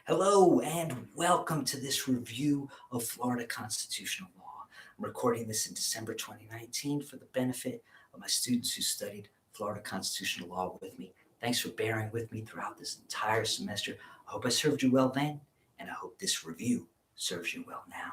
Hello and welcome to this review of Florida constitutional law. I'm recording this in December 2019 for the benefit of my students who studied Florida constitutional law with me. Thanks for bearing with me throughout this entire semester. I hope I served you well then, and I hope this review serves you well now.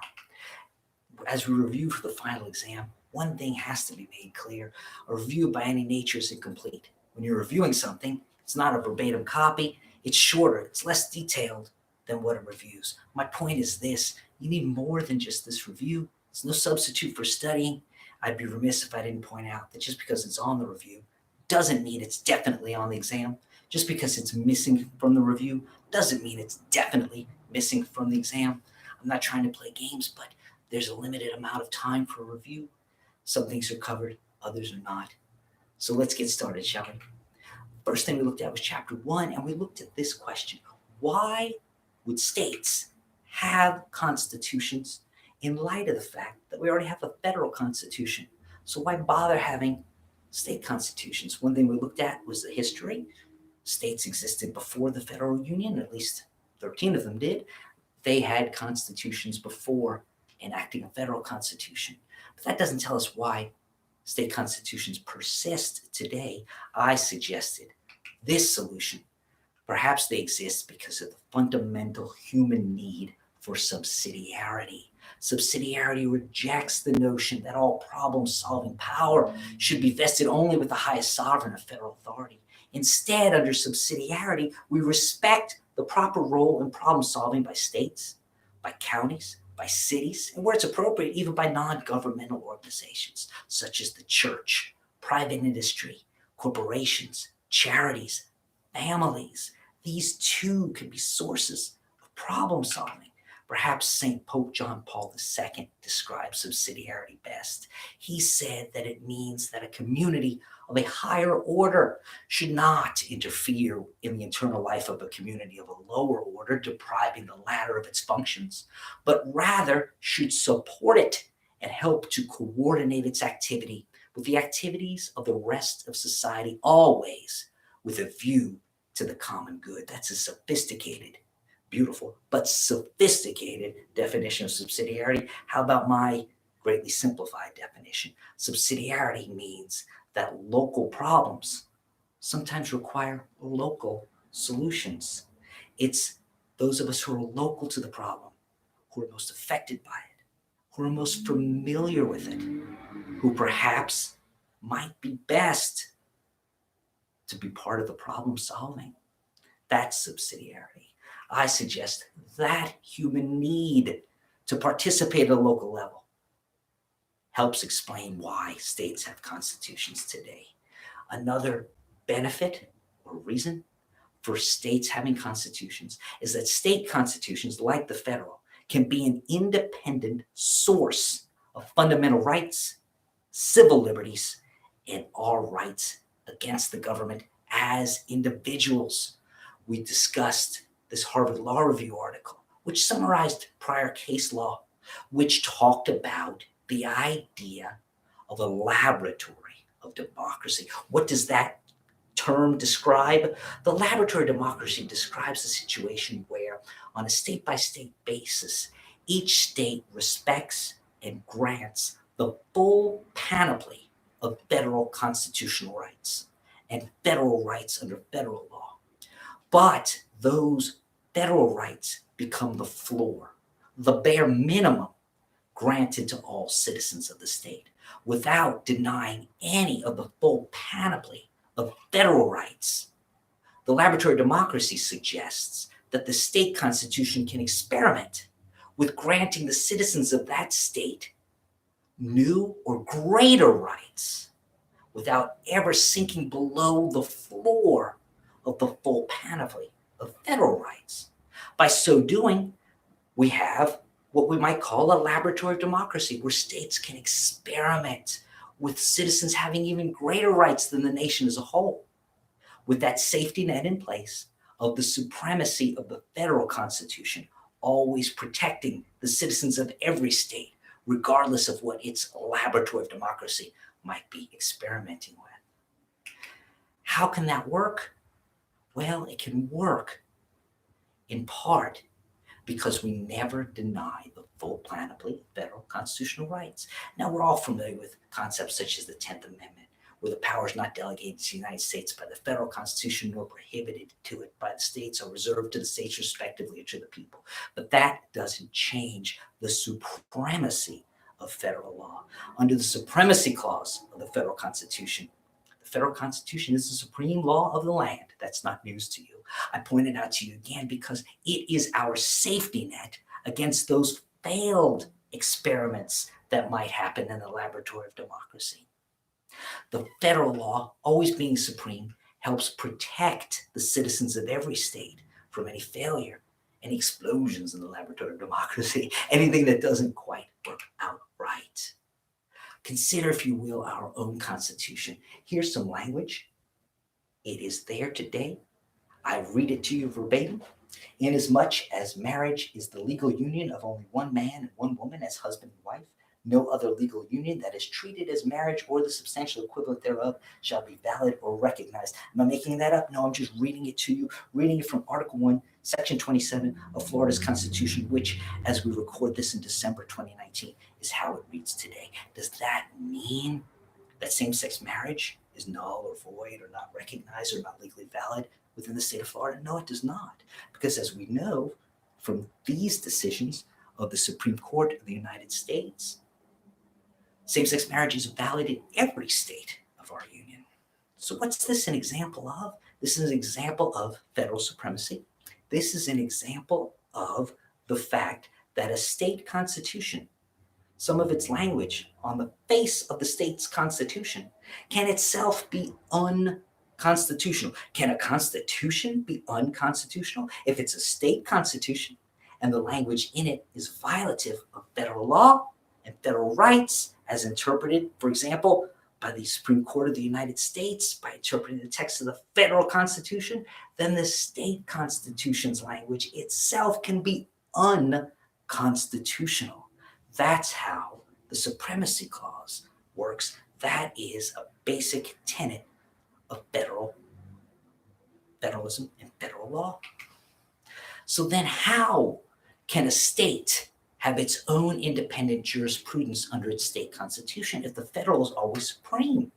As we review for the final exam, one thing has to be made clear. A review by any nature is incomplete. When you're reviewing something, it's not a verbatim copy, it's shorter, it's less detailed than what it reviews. My point is this: you need more than just this review. It's no substitute for studying. I'd be remiss if I didn't point out that just because it's on the review doesn't mean it's definitely on the exam. Just because it's missing from the review doesn't mean it's definitely missing from the exam. I'm not trying to play games, but there's a limited amount of time for a review. Some things are covered, others are not. So let's get started, shall we? First thing we looked at was Chapter 1, and we looked at this question: why would states have constitutions in light of the fact that we already have a federal constitution? So why bother having state constitutions? One thing we looked at was the history. States existed before the federal union, at least 13 of them did. They had constitutions before enacting a federal constitution. But that doesn't tell us why state constitutions persist today. I suggested this solution. Perhaps they exist because of the fundamental human need for subsidiarity. Subsidiarity rejects the notion that all problem-solving power should be vested only with the highest sovereign of federal authority. Instead, under subsidiarity, we respect the proper role in problem-solving by states, by counties, by cities, and where it's appropriate, even by non-governmental organizations such as the church, private industry, corporations, charities, families. These too can be sources of problem solving. Perhaps St. Pope John Paul II describes subsidiarity best. He said that it means that a community of a higher order should not interfere in the internal life of a community of a lower order, depriving the latter of its functions, but rather should support it and help to coordinate its activity with the activities of the rest of society, always with a view to the common good. That's a sophisticated, beautiful, but sophisticated definition of subsidiarity. How about my greatly simplified definition? Subsidiarity means that local problems sometimes require local solutions. It's those of us who are local to the problem, who are most affected by it, who are most familiar with it, who perhaps might be best to be part of the problem solving. That's subsidiarity. I suggest that human need to participate at a local level helps explain why states have constitutions today. Another benefit or reason for states having constitutions is that state constitutions, like the federal, can be an independent source of fundamental rights, civil liberties, and our rights against the government as individuals. We discussed this Harvard Law Review article, which summarized prior case law, which talked about the idea of a laboratory of democracy. What does that term describe? The laboratory democracy describes a situation where, on a state-by-state basis, each state respects and grants the full panoply of federal constitutional rights and federal rights under federal law. But those federal rights become the floor, the bare minimum granted to all citizens of the state, without denying any of the full panoply of federal rights. The laboratory democracy suggests that the state constitution can experiment with granting the citizens of that state new or greater rights without ever sinking below the floor of the full panoply of federal rights. By so doing, we have what we might call a laboratory of democracy, where states can experiment with citizens having even greater rights than the nation as a whole, with that safety net in place of the supremacy of the federal constitution, always protecting the citizens of every state, regardless of what its laboratory of democracy might be experimenting with. How can that work? Well, it can work in part because we never deny the full panoply of federal constitutional rights. Now, we're all familiar with concepts such as the 10th Amendment, where the powers not delegated to the United States by the federal Constitution nor prohibited to it by the states are reserved to the states respectively or to the people. But that doesn't change the supremacy of federal law. Under the Supremacy Clause of the federal Constitution, the federal Constitution is the supreme law of the land. That's not news to you. I point it out to you again because it is our safety net against those failed experiments that might happen in the laboratory of democracy. The federal law, always being supreme, helps protect the citizens of every state from any failure, any explosions in the laboratory of democracy, anything that doesn't quite work out right. Consider, if you will, our own Constitution. Here's some language. It is there today. I read it to you verbatim. Inasmuch as marriage is the legal union of only one man and one woman as husband and wife, no other legal union that is treated as marriage or the substantial equivalent thereof shall be valid or recognized. Am I making that up? No, I'm just reading it to you, reading it from Article 1, Section 27 of Florida's Constitution, which, as we record this in December 2019, is how it reads today. Does that mean that same-sex marriage is null or void or not recognized or not legally valid within the state of Florida? No, it does not. Because as we know from these decisions of the Supreme Court of the United States, same-sex marriage is valid in every state of our union. So what's this an example of? This is an example of federal supremacy. This is an example of the fact that a state constitution, some of its language on the face of the state's constitution, can itself be unconstitutional. Can a constitution be unconstitutional? If it's a state constitution and the language in it is violative of federal law and federal rights as interpreted, for example, by the Supreme Court of the United States, by interpreting the text of the federal Constitution, then the state constitution's language itself can be unconstitutional. That's how the Supremacy Clause works. That is a basic tenet of federalism and federal law. So then how can a state have its own independent jurisprudence under its state constitution if the federal is always supreme?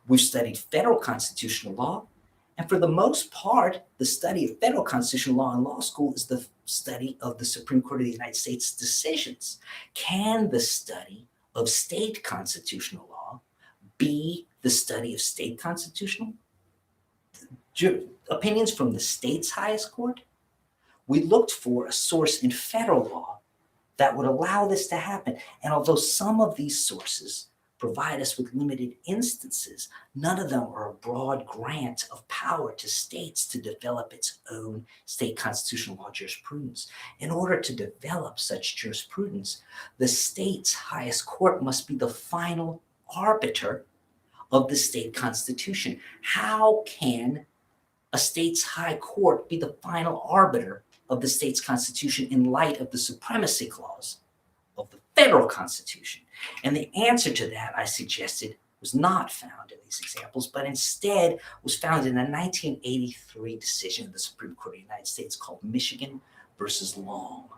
We've studied federal constitutional law, and for the most part, the study of federal constitutional law in law school is the study of the Supreme Court of the United States decisions. Can the study of state constitutional law be the study of state constitutional opinions from the state's highest court? We looked for a source in federal law that would allow this to happen. And although some of these sources provide us with limited instances, none of them are a broad grant of power to states to develop its own state constitutional law jurisprudence. In order to develop such jurisprudence, the state's highest court must be the final arbiter of the state constitution. How can a state's high court be the final arbiter of the state's constitution in light of the Supremacy Clause of the federal Constitution? And the answer to that, I suggested, was not found in these examples, but instead was found in a 1983 decision of the Supreme Court of the United States called Michigan versus Long.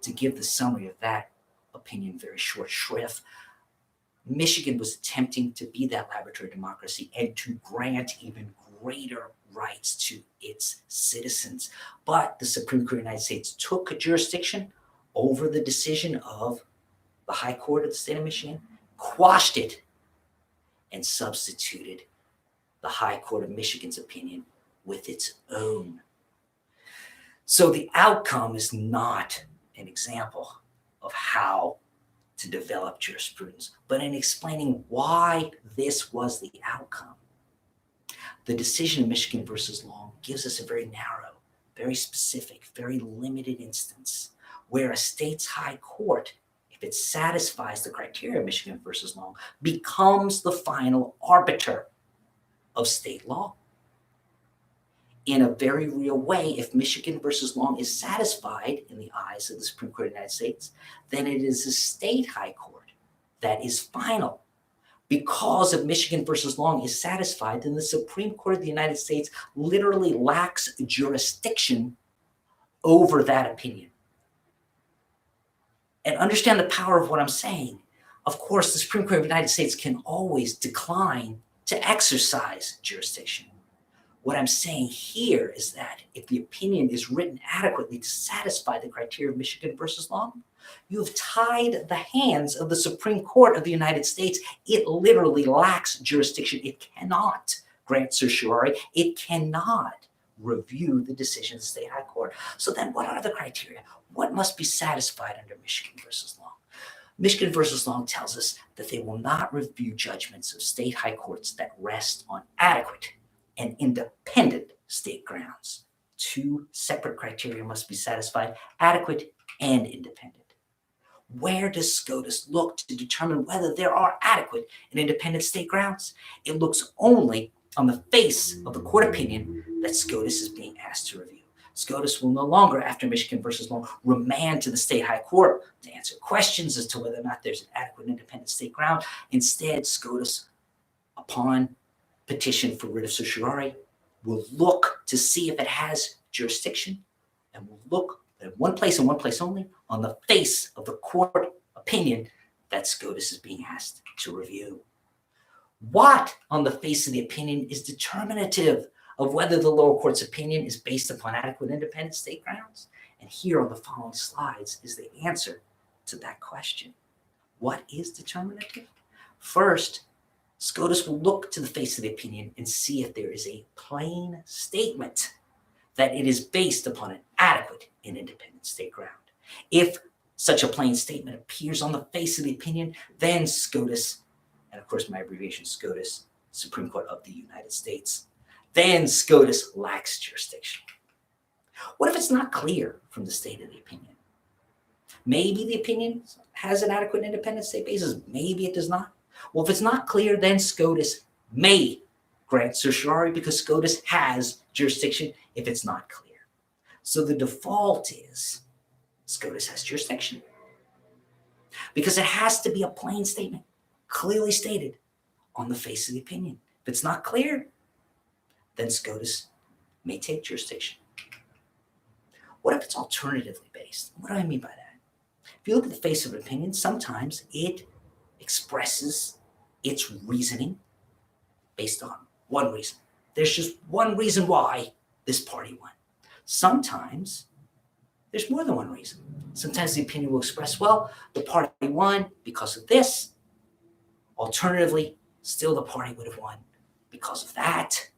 To give the summary of that opinion very short shrift, Michigan was attempting to be that laboratory democracy and to grant even greater rights to its citizens. But the Supreme Court of the United States took jurisdiction over the decision of the High Court of the state of Michigan, quashed it, and substituted the High Court of Michigan's opinion with its own. So the outcome is not an example of how to develop jurisprudence, but in explaining why this was the outcome. The decision of Michigan versus Long gives us a very narrow, very specific, very limited instance where a state's high court, if it satisfies the criteria of Michigan versus Long, becomes the final arbiter of state law. In a very real way, if Michigan versus Long is satisfied in the eyes of the Supreme Court of the United States, then it is the state high court that is final. Because if Michigan versus Long is satisfied, then the Supreme Court of the United States literally lacks jurisdiction over that opinion. And understand the power of what I'm saying. Of course, the Supreme Court of the United States can always decline to exercise jurisdiction. What I'm saying here is that if the opinion is written adequately to satisfy the criteria of Michigan versus Long, you have tied the hands of the Supreme Court of the United States. It literally lacks jurisdiction. It cannot grant certiorari. It cannot review the decision of the state high court. So then what are the criteria? What must be satisfied under Michigan versus Long? Michigan versus Long tells us that they will not review judgments of state high courts that rest on adequate and independent state grounds. Two separate criteria must be satisfied: adequate and independent. Where does SCOTUS look to determine whether there are adequate and independent state grounds? It looks only on the face of the court opinion that SCOTUS is being asked to review. SCOTUS will no longer, after Michigan versus Long, remand to the state high court to answer questions as to whether or not there's an adequate and independent state ground. Instead, SCOTUS, upon petition for writ of certiorari, will look to see if it has jurisdiction, and will look at one place and one place only, on the face of the court opinion that SCOTUS is being asked to review. What on the face of the opinion is determinative of whether the lower court's opinion is based upon adequate independent state grounds? And here on the following slides is the answer to that question. What is determinative? First, SCOTUS will look to the face of the opinion and see if there is a plain statement that it is based upon an adequate and independent state ground. If such a plain statement appears on the face of the opinion, then SCOTUS, and of course my abbreviation SCOTUS, Supreme Court of the United States, then SCOTUS lacks jurisdiction. What if it's not clear from the state of the opinion? Maybe the opinion has an adequate independent state basis, maybe it does not. Well, if it's not clear, then SCOTUS may grant certiorari because SCOTUS has jurisdiction if it's not clear. So the default is SCOTUS has jurisdiction because it has to be a plain statement, clearly stated on the face of the opinion. If it's not clear, then SCOTUS may take jurisdiction. What if it's alternatively based? What do I mean by that? If you look at the face of an opinion, sometimes it expresses its reasoning based on one reason. There's just one reason why this party won. Sometimes there's more than one reason. Sometimes the opinion will express, well, the party won because of this. Alternatively, still the party would have won because of that.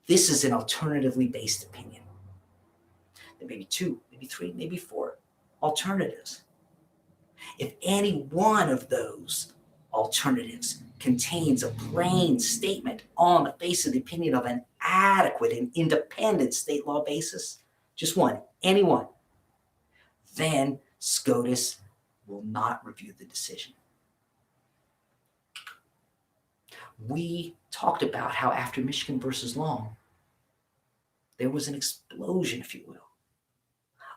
This is an alternatively based opinion. There may be two, maybe three, maybe four alternatives. If any one of those alternatives contains a plain statement on the face of the opinion of an adequate and independent state law basis, just one, any one, then SCOTUS will not review the decision. We talked about how after Michigan versus Long, there was an explosion, if you will,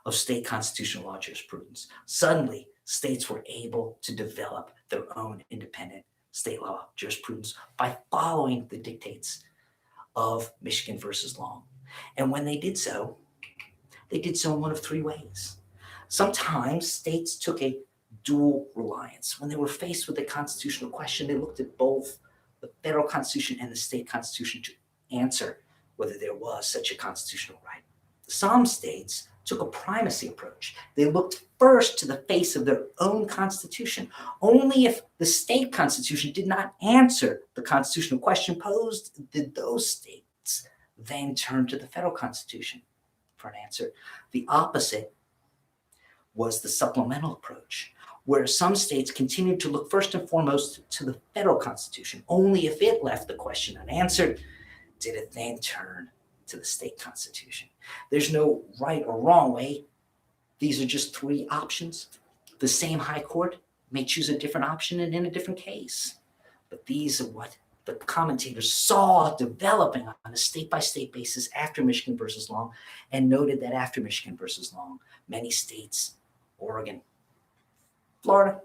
of state constitutional law jurisprudence. Suddenly, states were able to develop their own independent state law jurisprudence by following the dictates of Michigan versus Long. And when they did so in one of three ways. Sometimes states took a dual reliance. When they were faced with a constitutional question, they looked at both the federal constitution and the state constitution to answer whether there was such a constitutional right. Some states took a primacy approach. They looked first to the face of their own constitution. Only if the state constitution did not answer the constitutional question posed did those states then turn to the federal constitution for an answer. The opposite was the supplemental approach, where some states continued to look first and foremost to the federal constitution. Only if it left the question unanswered did it then turn to the state constitution. There's no right or wrong way. These are just three options. The same high court may choose a different option and in a different case. But these are what the commentators saw developing on a state-by-state basis after Michigan versus Long, and noted that after Michigan versus Long, many states, Oregon, Florida,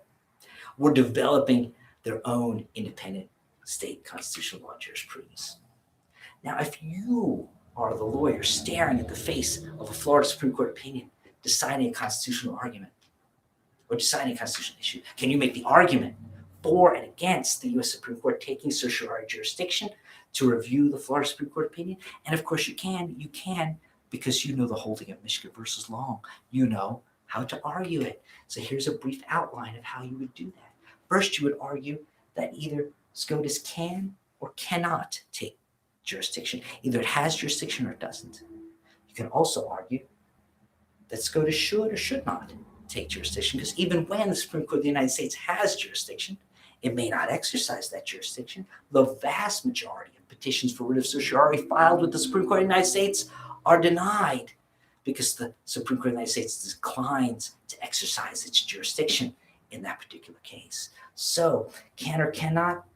were developing their own independent state constitutional law jurisprudence. Now, if you are the lawyer staring at the face of a Florida Supreme Court opinion, deciding a constitutional argument or deciding a constitutional issue? Can you make the argument for and against the U.S. Supreme Court taking certiorari jurisdiction to review the Florida Supreme Court opinion? And of course you can because you know the holding of Michigan versus Long. You know how to argue it. So here's a brief outline of how you would do that. First, you would argue that either SCOTUS can or cannot take jurisdiction. Either it has jurisdiction or it doesn't. You can also argue that SCOTUS should or should not take jurisdiction, because even when the Supreme Court of the United States has jurisdiction, it may not exercise that jurisdiction. The vast majority of petitions for writ of certiorari filed with the Supreme Court of the United States are denied because the Supreme Court of the United States declines to exercise its jurisdiction in that particular case. So, can or cannot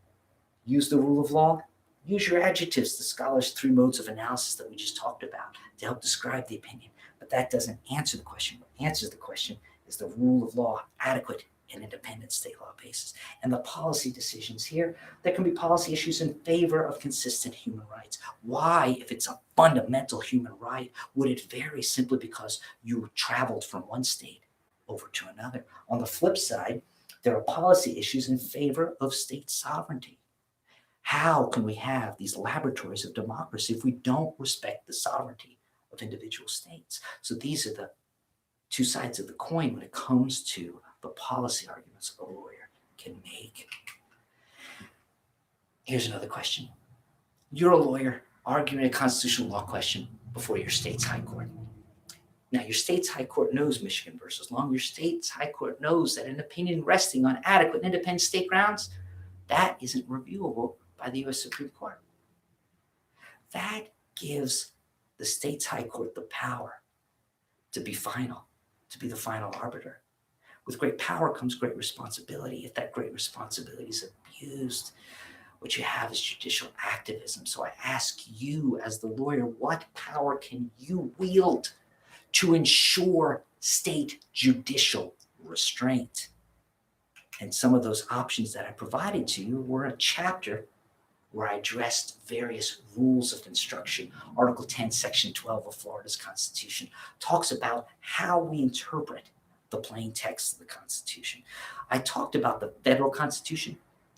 use the rule of law? Use your adjectives, the scholar's three modes of analysis that we just talked about, to help describe the opinion. But that doesn't answer the question. What answers the question is the rule of law adequate and independent state law basis. And the policy decisions here, there can be policy issues in favor of consistent human rights. Why, if it's a fundamental human right, would it vary simply because you traveled from one state over to another? On the flip side, there are policy issues in favor of state sovereignty. How can we have these laboratories of democracy if we don't respect the sovereignty of individual states? So these are the two sides of the coin when it comes to the policy arguments a lawyer can make. Here's another question. You're a lawyer arguing a constitutional law question before your state's high court. Now, your state's high court knows Michigan versus Long. Your state's high court knows that an opinion resting on adequate and independent state grounds, that isn't reviewable by the U.S. Supreme Court. That gives the state's high court the power to be final, to be the final arbiter. With great power comes great responsibility. If that great responsibility is abused, what you have is judicial activism. So I ask you as the lawyer, what power can you wield to ensure state judicial restraint? And some of those options that I provided to you were a chapter where I addressed various rules of construction. Article 10, Section 12 of Florida's Constitution talks about how we interpret the plain text of the Constitution. I talked about the federal Constitution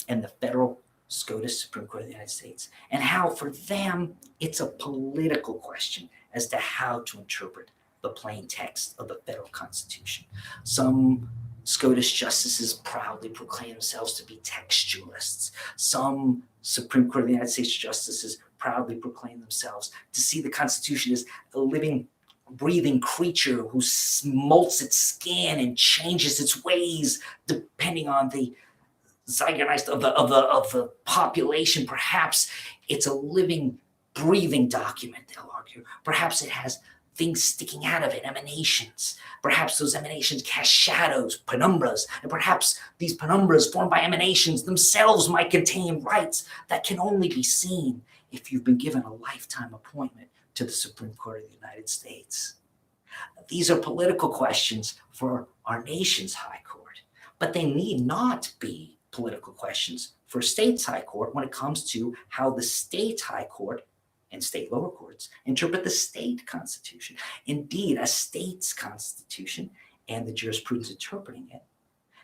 and the federal SCOTUS, Supreme Court of the United States, and how for them it's a political question as to how to interpret the plain text of the federal Constitution. Some SCOTUS justices proudly proclaim themselves to be textualists. Some Supreme Court of the United States justices proudly proclaim themselves to see the Constitution as a living, breathing creature who molts its skin and changes its ways depending on the zeitgeist of the population. Perhaps it's a living, breathing document, they'll argue. Perhaps it has things sticking out of it, emanations. Perhaps those emanations cast shadows, penumbras, and perhaps these penumbras formed by emanations themselves might contain rights that can only be seen if you've been given a lifetime appointment to the Supreme Court of the United States. These are political questions for our nation's high court, but they need not be political questions for state's high court when it comes to how the state's high court and state lower courts interpret the state constitution. Indeed, a state's constitution and the jurisprudence interpreting it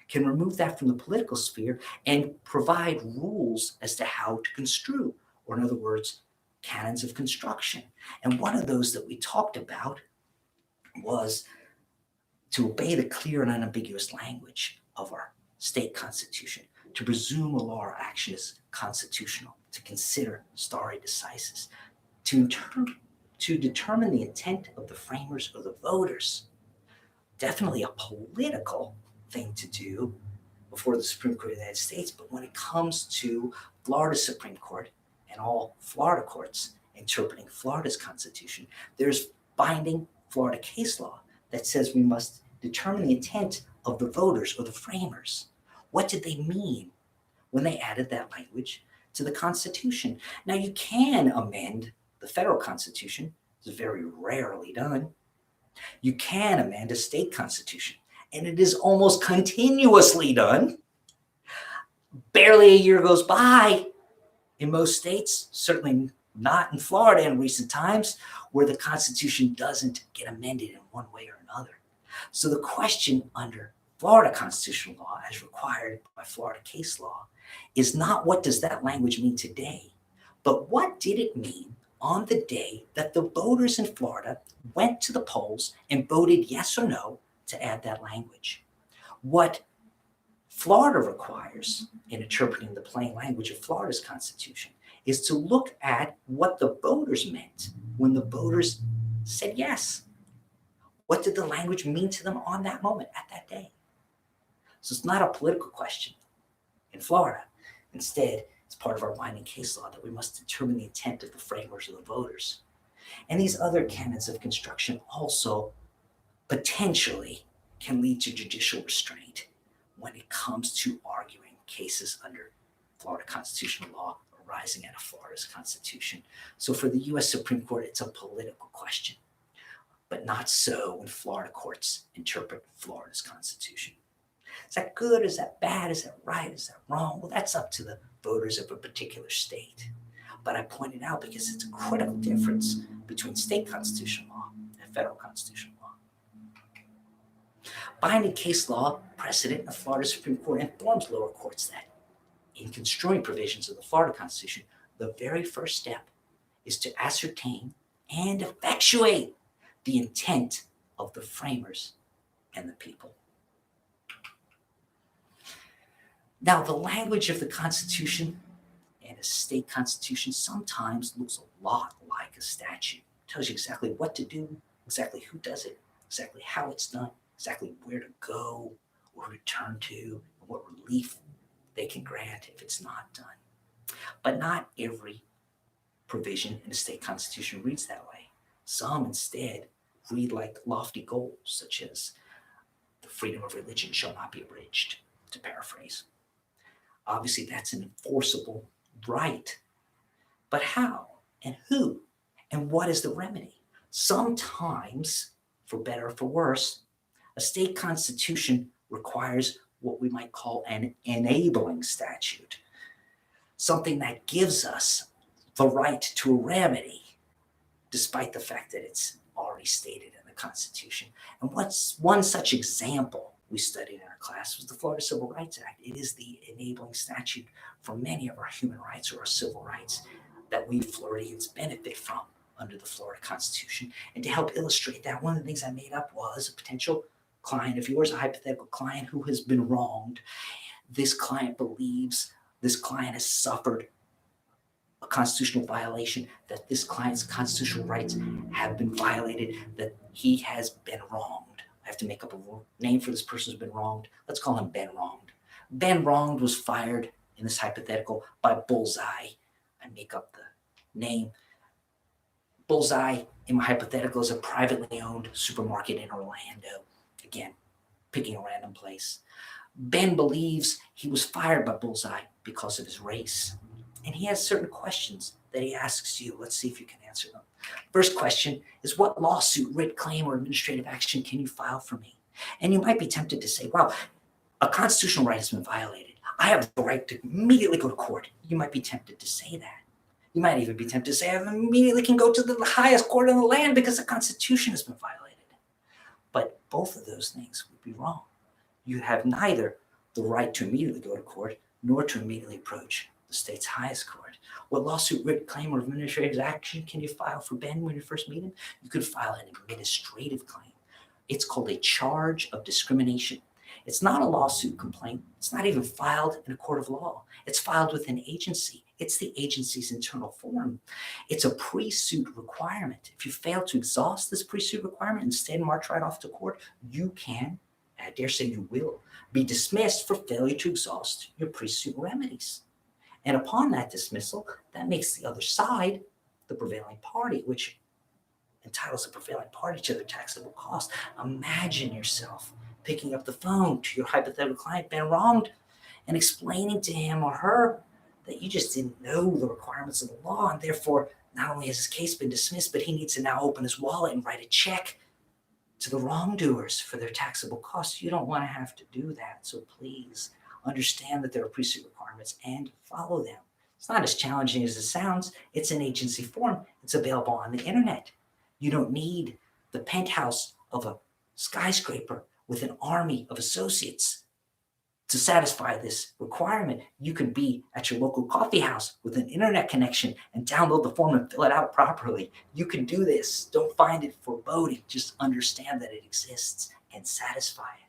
can remove that from the political sphere and provide rules as to how to construe, or in other words, canons of construction. And one of those that we talked about was to obey the clear and unambiguous language of our state constitution, to presume a law or action is constitutional, to consider stare decisis, to determine the intent of the framers or the voters. Definitely a political thing to do before the Supreme Court of the United States, but when it comes to Florida Supreme Court and all Florida courts interpreting Florida's constitution, there's binding Florida case law that says we must determine the intent of the voters or the framers. What did they mean when they added that language to the Constitution? Now, you can amend the federal Constitution. It's very rarely done. You can amend a state constitution, and it is almost continuously done. Barely a year goes by in most states, certainly not in Florida in recent times, where the Constitution doesn't get amended in one way or another. So the question under Florida constitutional law, as required by Florida case law, is not what does that language mean today, but what did it mean on the day that the voters in Florida went to the polls and voted yes or no to add that language. What Florida requires in interpreting the plain language of Florida's Constitution is to look at what the voters meant when the voters said yes. What did the language mean to them on that moment, at that day? So it's not a political question in Florida. Instead, it's part of our binding case law that we must determine the intent of the framers or the voters. And these other canons of construction also potentially can lead to judicial restraint when it comes to arguing cases under Florida constitutional law arising out of Florida's Constitution. So for the U.S. Supreme Court, it's a political question, but not so when Florida courts interpret Florida's Constitution. Is that good? Is that bad? Is that right? Is that wrong? Well, that's up to the voters of a particular state. But I pointed out because it's a critical difference between state constitutional law and federal constitutional law. Binding case law precedent of Florida Supreme Court informs lower courts that in construing provisions of the Florida Constitution, the very first step is to ascertain and effectuate the intent of the framers and the people. Now, the language of the Constitution and a state constitution sometimes looks a lot like a statute. It tells you exactly what to do, exactly who does it, exactly how it's done, exactly where to go, or to turn to, and what relief they can grant if it's not done. But not every provision in a state constitution reads that way. Some instead read like lofty goals, such as the freedom of religion shall not be abridged, to paraphrase. Obviously, that's an enforceable right. But how and who and what is the remedy? Sometimes, for better or for worse, a state constitution requires what we might call an enabling statute, something that gives us the right to a remedy, despite the fact that it's already stated in the Constitution. And what's one such example we studied in our class was the Florida Civil Rights Act. It is the enabling statute for many of our human rights or our civil rights that we Floridians benefit from under the Florida Constitution. And to help illustrate that, one of the things I made up was a potential client of yours, a hypothetical client who has been wronged. This client believes this client has suffered a constitutional violation, that this client's constitutional rights have been violated, that he has been wronged. I have to make up a name for this person who's been wronged. Let's call him Ben Wronged. Ben Wronged was fired in this hypothetical by Bullseye. I make up the name. Bullseye, in my hypothetical, is a privately owned supermarket in Orlando. Again, picking a random place. Ben believes he was fired by Bullseye because of his race. And he has certain questions that he asks you. Let's see if you can answer them. First question is, what lawsuit, writ claim, or administrative action can you file for me? And you might be tempted to say, wow, a constitutional right has been violated. I have the right to immediately go to court. You might be tempted to say that. You might even be tempted to say, I immediately can go to the highest court in the land because the Constitution has been violated. But both of those things would be wrong. You have neither the right to immediately go to court nor to immediately approach the state's highest court. What lawsuit, writ claim, or administrative action can you file for Ben when you first meet him? You could file an administrative claim. It's called a charge of discrimination. It's not a lawsuit complaint. It's not even filed in a court of law. It's filed with an agency. It's the agency's internal form. It's a pre-suit requirement. If you fail to exhaust this pre-suit requirement and instead march right off to court, you can, I dare say you will, be dismissed for failure to exhaust your pre-suit remedies. And upon that dismissal, that makes the other side the prevailing party, which entitles the prevailing party to their taxable cost. Imagine yourself picking up the phone to your hypothetical client, Ben Wronged, and explaining to him or her that you just didn't know the requirements of the law, and therefore not only has his case been dismissed, but he needs to now open his wallet and write a check to the wrongdoers for their taxable costs. You don't want to have to do that, so please understand that there are pre-suit requirements and follow them It's not as challenging as it sounds. It's an agency form. It's available on the internet. You don't need the penthouse of a skyscraper with an army of associates to satisfy this requirement. You can be at your local coffee house with an internet connection and download the form and fill it out properly. You can do this. Don't find it foreboding. Just understand that it exists and satisfy it.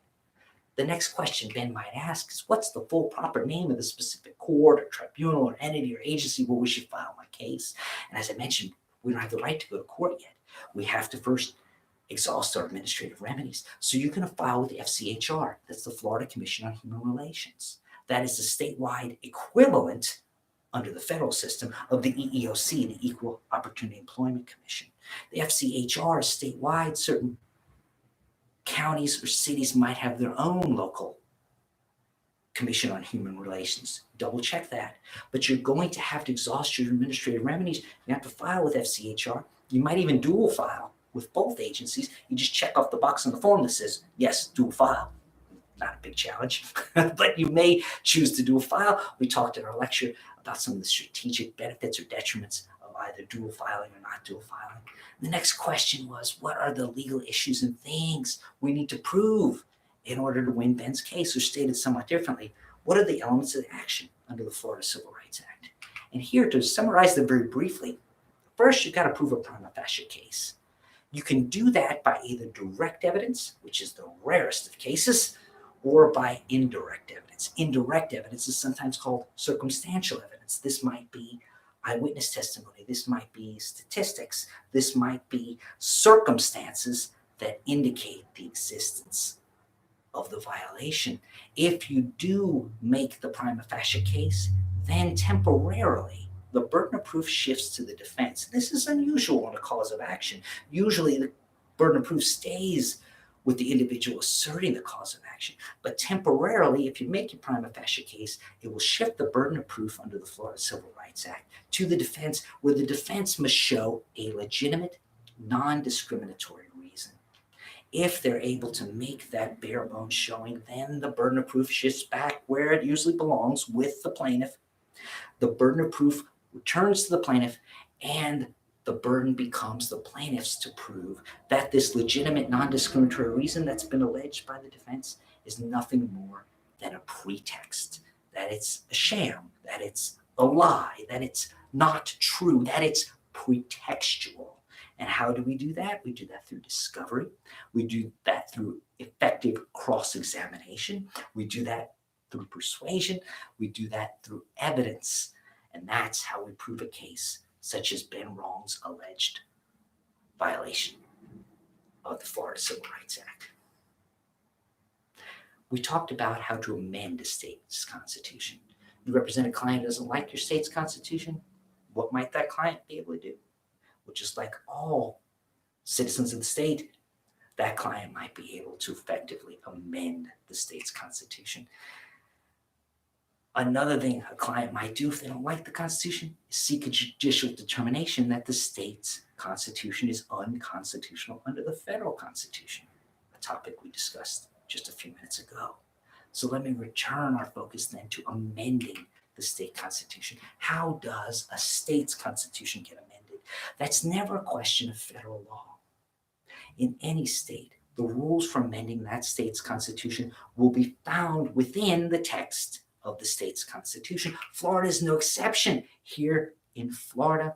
The next question Ben might ask is, what's the full proper name of the specific court or tribunal or entity or agency where we should file my case? And as I mentioned, we don't have the right to go to court yet. We have to first exhaust our administrative remedies. So you're going to file with the FCHR. That's the Florida Commission on Human Relations. That is the statewide equivalent under the federal system of the EEOC, the Equal Opportunity Employment Commission. The FCHR is statewide. Certain counties or cities might have their own local Commission on Human Relations. Double check that. But you're going to have to exhaust your administrative remedies. You have to file with FCHR. You might even dual file with both agencies. You just check off the box on the form that says, yes, dual file. Not a big challenge, but you may choose to dual file. We talked in our lecture about some of the strategic benefits or detriments of either dual filing or not dual filing. The next question was, what are the legal issues and things we need to prove in order to win Ben's case? Or stated somewhat differently, what are the elements of the action under the Florida Civil Rights Act? And here, to summarize them very briefly, first, you've got to prove a prima facie case. You can do that by either direct evidence, which is the rarest of cases, or by indirect evidence. Indirect evidence is sometimes called circumstantial evidence. This might be eyewitness testimony. This might be statistics. This might be circumstances that indicate the existence of the violation. If you do make the prima facie case, then temporarily the burden of proof shifts to the defense. This is unusual in a cause of action. Usually the burden of proof stays with the individual asserting the cause of action. But temporarily, if you make your prima facie case, it will shift the burden of proof under the Florida Civil Rights Act to the defense, where the defense must show a legitimate, non-discriminatory reason. If they're able to make that bare bones showing, then the burden of proof shifts back where it usually belongs, with the plaintiff. The burden of proof returns to the plaintiff, and the burden becomes the plaintiff's to prove that this legitimate, non-discriminatory reason that's been alleged by the defense is nothing more than a pretext, that it's a sham, that it's a lie, that it's not true, that it's pretextual. And how do we do that? We do that through discovery. We do that through effective cross-examination. We do that through persuasion. We do that through evidence. And that's how we prove a case such as Ben Wrong's alleged violation of the Florida Civil Rights Act. We talked about how to amend a state's constitution. You represent a client who doesn't like your state's constitution. What might that client be able to do? Well, just like all citizens of the state, that client might be able to effectively amend the state's constitution. Another thing a client might do if they don't like the Constitution is seek a judicial determination that the state's Constitution is unconstitutional under the federal Constitution, a topic we discussed just a few minutes ago. So let me return our focus then to amending the state Constitution. How does a state's Constitution get amended? That's never a question of federal law. In any state, the rules for amending that state's Constitution will be found within the text of the state's Constitution. Florida is no exception. Here in Florida,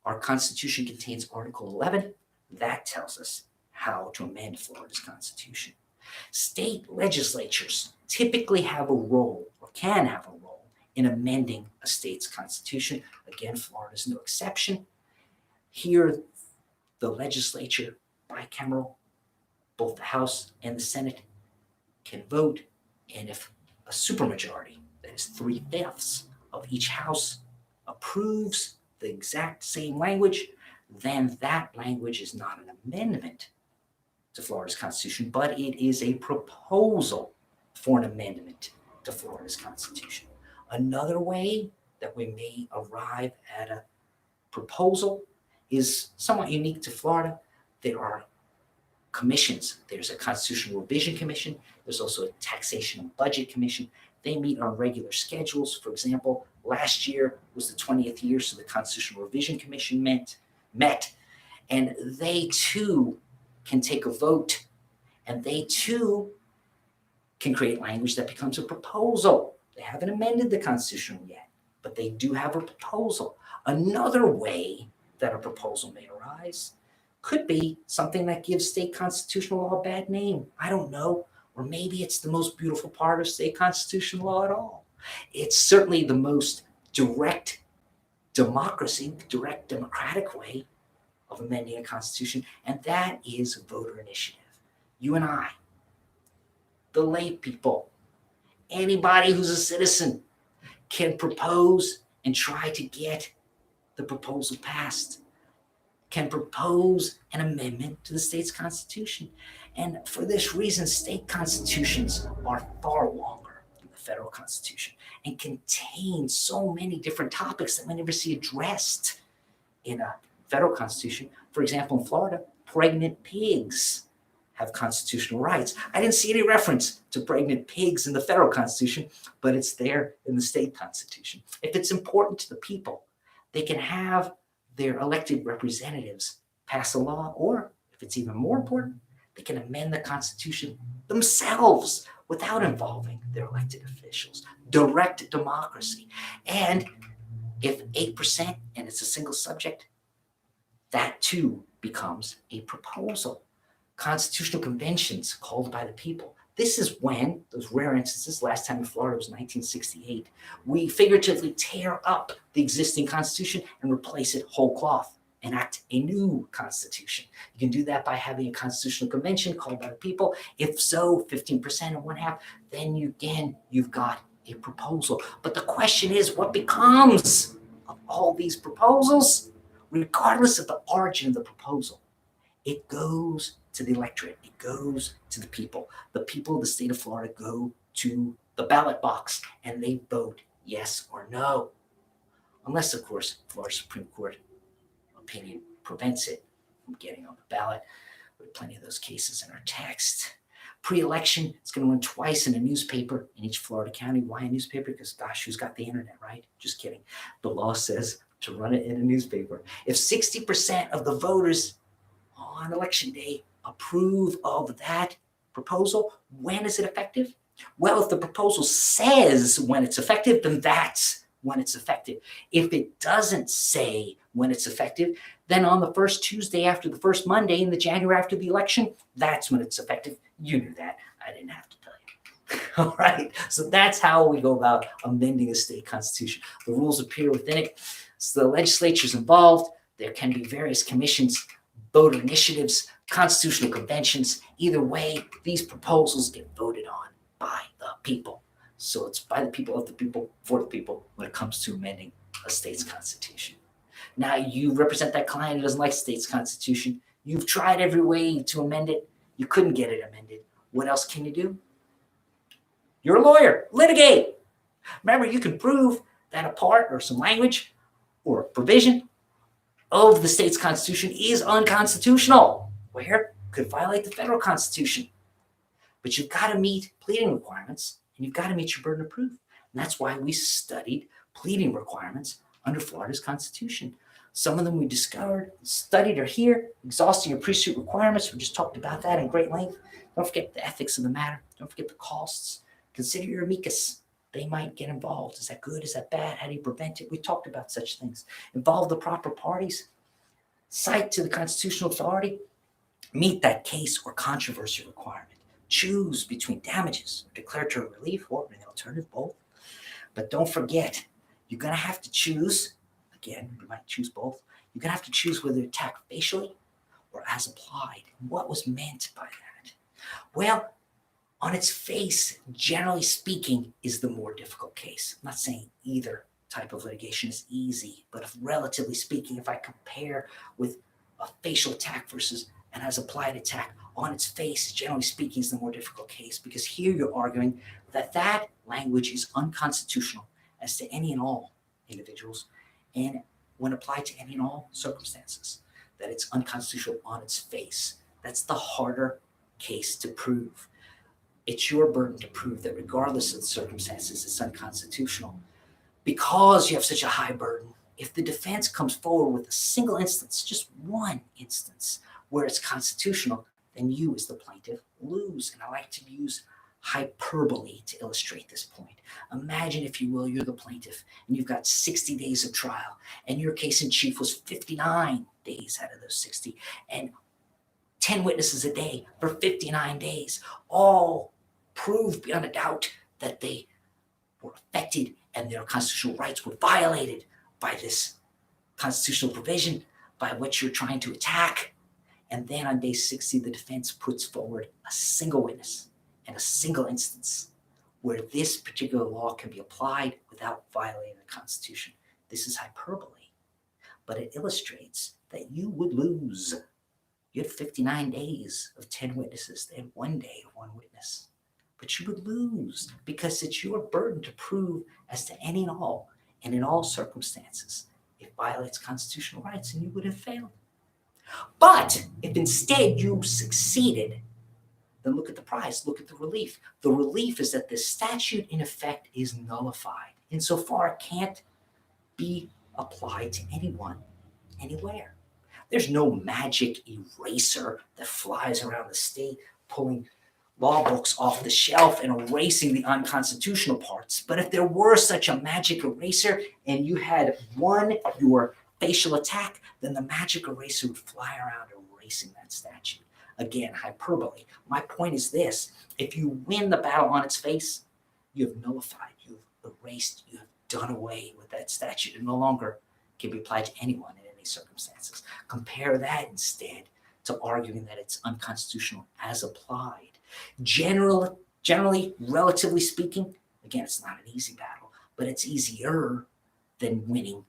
our Constitution contains Article 11. That tells us how to amend Florida's Constitution. State legislatures typically have a role, or can have a role, in amending a state's Constitution. Again, Florida is no exception. Here, the legislature, bicameral, both the House and the Senate, can vote, and if a supermajority, that is 3/5 of each house, approves the exact same language, then that language is not an amendment to Florida's Constitution, but it is a proposal for an amendment to Florida's Constitution. Another way that we may arrive at a proposal is somewhat unique to Florida. There are commissions. There's a Constitutional Revision Commission. There's also a Taxation and Budget Commission. They meet on regular schedules. For example, Last year was the 20th year, so the Constitutional Revision Commission met, and they too can take a vote, and they too can create language that becomes a proposal. They haven't amended the Constitution yet, but they do have a proposal. Another way that a proposal may arise could be something that gives state constitutional law a bad name. I don't know. Or maybe it's the most beautiful part of state constitutional law at all. It's certainly the most direct democracy, direct democratic way of amending a constitution, and that is voter initiative. You and I, the lay people, anybody who's a citizen can propose and try to get the proposal passed, can propose an amendment to the state's constitution. And for this reason, state constitutions are far longer than the federal constitution and contain so many different topics that we never see addressed in a federal constitution. For example, in Florida, pregnant pigs have constitutional rights. I didn't see any reference to pregnant pigs in the federal constitution, but it's there in the state constitution. If it's important to the people, they can have their elected representatives pass a law, or if it's even more important, they can amend the Constitution themselves without involving their elected officials. Direct democracy. And if 8% and it's a single subject, that too becomes a proposal. Constitutional conventions called by the people. This is when, those rare instances, last time in Florida was 1968, we figuratively tear up the existing Constitution and replace it whole cloth, enact a new Constitution. You can do that by having a constitutional convention called by the people. If so, 15% and one half, then you've got a proposal. But the question is, what becomes of all these proposals? Regardless of the origin of the proposal, it goes to the electorate. It goes to the people. The people of the state of Florida go to the ballot box and they vote yes or no. Unless, of course, Florida Supreme Court opinion prevents it from getting on the ballot. We have plenty of those cases in our text. Pre-election, it's going to run twice in a newspaper in each Florida county. Why a newspaper? Because, gosh, who's got the internet, right? Just kidding. The law says to run it in a newspaper. If 60% of the voters on election day approve of that proposal, when is it effective? Well, if the proposal says when it's effective, then that's when it's effective. If it doesn't say when it's effective, then on the first Tuesday after the first Monday in the January after the election, that's when it's effective. You knew that. I didn't have to tell you. All right. So that's how we go about amending a state constitution. The rules appear within it. So the legislature's involved. There can be various commissions, voter initiatives, constitutional conventions. Either way, these proposals get voted on by the people. So it's by the people, of the people, for the people when it comes to amending a state's constitution. Now, you represent that client who doesn't like the state's constitution. You've tried every way to amend it. You couldn't get it amended. What else can you do? You're a lawyer. Litigate. Remember, you can prove that a part or some language or provision of the state's constitution is unconstitutional, where could violate the federal constitution. But you've got to meet pleading requirements, and you've got to meet your burden of proof. And that's why we studied pleading requirements under Florida's constitution. Some of them we discovered, studied are here. Exhausting your pre-suit requirements. We just talked about that in great length. Don't forget the ethics of the matter. Don't forget the costs. Consider your amicus. They might get involved. Is that good? Is that bad? How do you prevent it? We talked about such things. Involve the proper parties. Cite to the constitutional authority. Meet that case or controversy requirement. Choose between damages or declaratory relief, or an alternative, both. But don't forget, you're going to have to choose. Again, you might choose both. You're going to have to choose whether to attack facially or as applied. What was meant by that? Well, on its face, generally speaking, is the more difficult case. I'm not saying either type of litigation is easy, but if, relatively speaking, if I compare with a facial attack versus an as applied attack, on its face, generally speaking, is the more difficult case, because here you're arguing that that language is unconstitutional as to any and all individuals, and when applied to any and all circumstances, that it's unconstitutional on its face. That's the harder case to prove. It's your burden to prove that regardless of the circumstances, it's unconstitutional. because you have such a high burden, if the defense comes forward with a single instance, just one instance, where it's constitutional, then you as the plaintiff lose. And I like to use hyperbole to illustrate this point. Imagine, if you will, you're the plaintiff and you've got 60 days of trial, and your case in chief was 59 days out of those 60, and 10 witnesses a day for 59 days, all proved beyond a doubt that they were affected and their constitutional rights were violated by this constitutional provision, by what you're trying to attack. And then on day 60, the defense puts forward a single witness and a single instance where this particular law can be applied without violating the Constitution. This is hyperbole, but it illustrates that you would lose. You had 59 days of 10 witnesses. They had 1 day of one witness. But you would lose because it's your burden to prove as to any and all, and in all circumstances, it violates constitutional rights, and you would have failed. But if instead you succeeded, then look at the prize, look at the relief. The relief is that the statute in effect is nullified. Insofar, it can't be applied to anyone, anywhere. There's no magic eraser that flies around the state pulling law books off the shelf and erasing the unconstitutional parts. But if there were such a magic eraser and you had won your facial attack, then the magic eraser would fly around erasing that statute. Again, hyperbole. My point is this: if you win the battle on its face, you have nullified, you have erased, you have done away with that statute. It no longer can be applied to anyone in any circumstances. Compare that instead to arguing that it's unconstitutional as applied. Generally, relatively speaking, again, it's not an easy battle, but it's easier than winning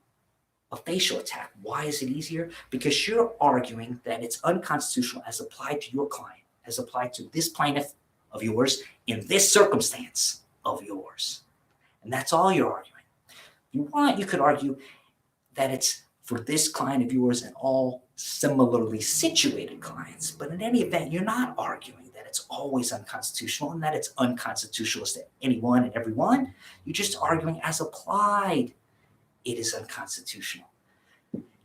a facial attack. Why is it easier? Because you're arguing that it's unconstitutional as applied to your client, as applied to this plaintiff of yours in this circumstance of yours. And that's all you're arguing. If you want, you could argue that it's for this client of yours and all similarly situated clients. But in any event, you're not arguing that it's always unconstitutional and that it's unconstitutional to anyone and everyone. You're just arguing as applied, it is unconstitutional.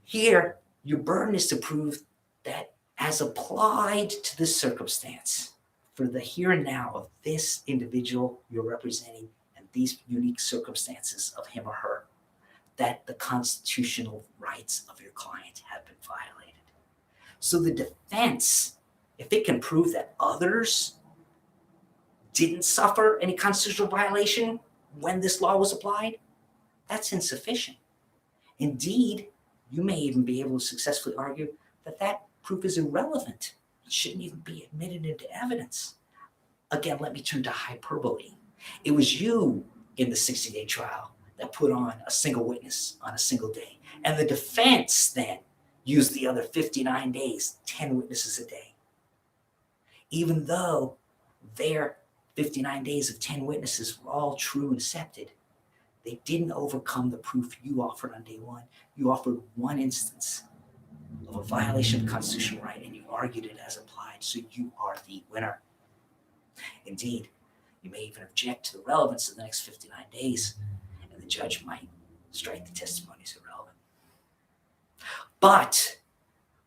Here, your burden is to prove that as applied to this circumstance, for the here and now of this individual you're representing and these unique circumstances of him or her, that the constitutional rights of your client have been violated. So the defense, if it can prove that others didn't suffer any constitutional violation when this law was applied, that's insufficient. Indeed, you may even be able to successfully argue that that proof is irrelevant. It shouldn't even be admitted into evidence. Again, let me turn to hyperbole. It was you in the 60-day trial that put on a single witness on a single day. And the defense then used the other 59 days, 10 witnesses a day. Even though their 59 days of 10 witnesses were all true and accepted, they didn't overcome the proof you offered on day one. You offered one instance of a violation of constitutional right, and you argued it as applied, so you are the winner. Indeed, you may even object to the relevance of the next 59 days, and the judge might strike the testimony as irrelevant. But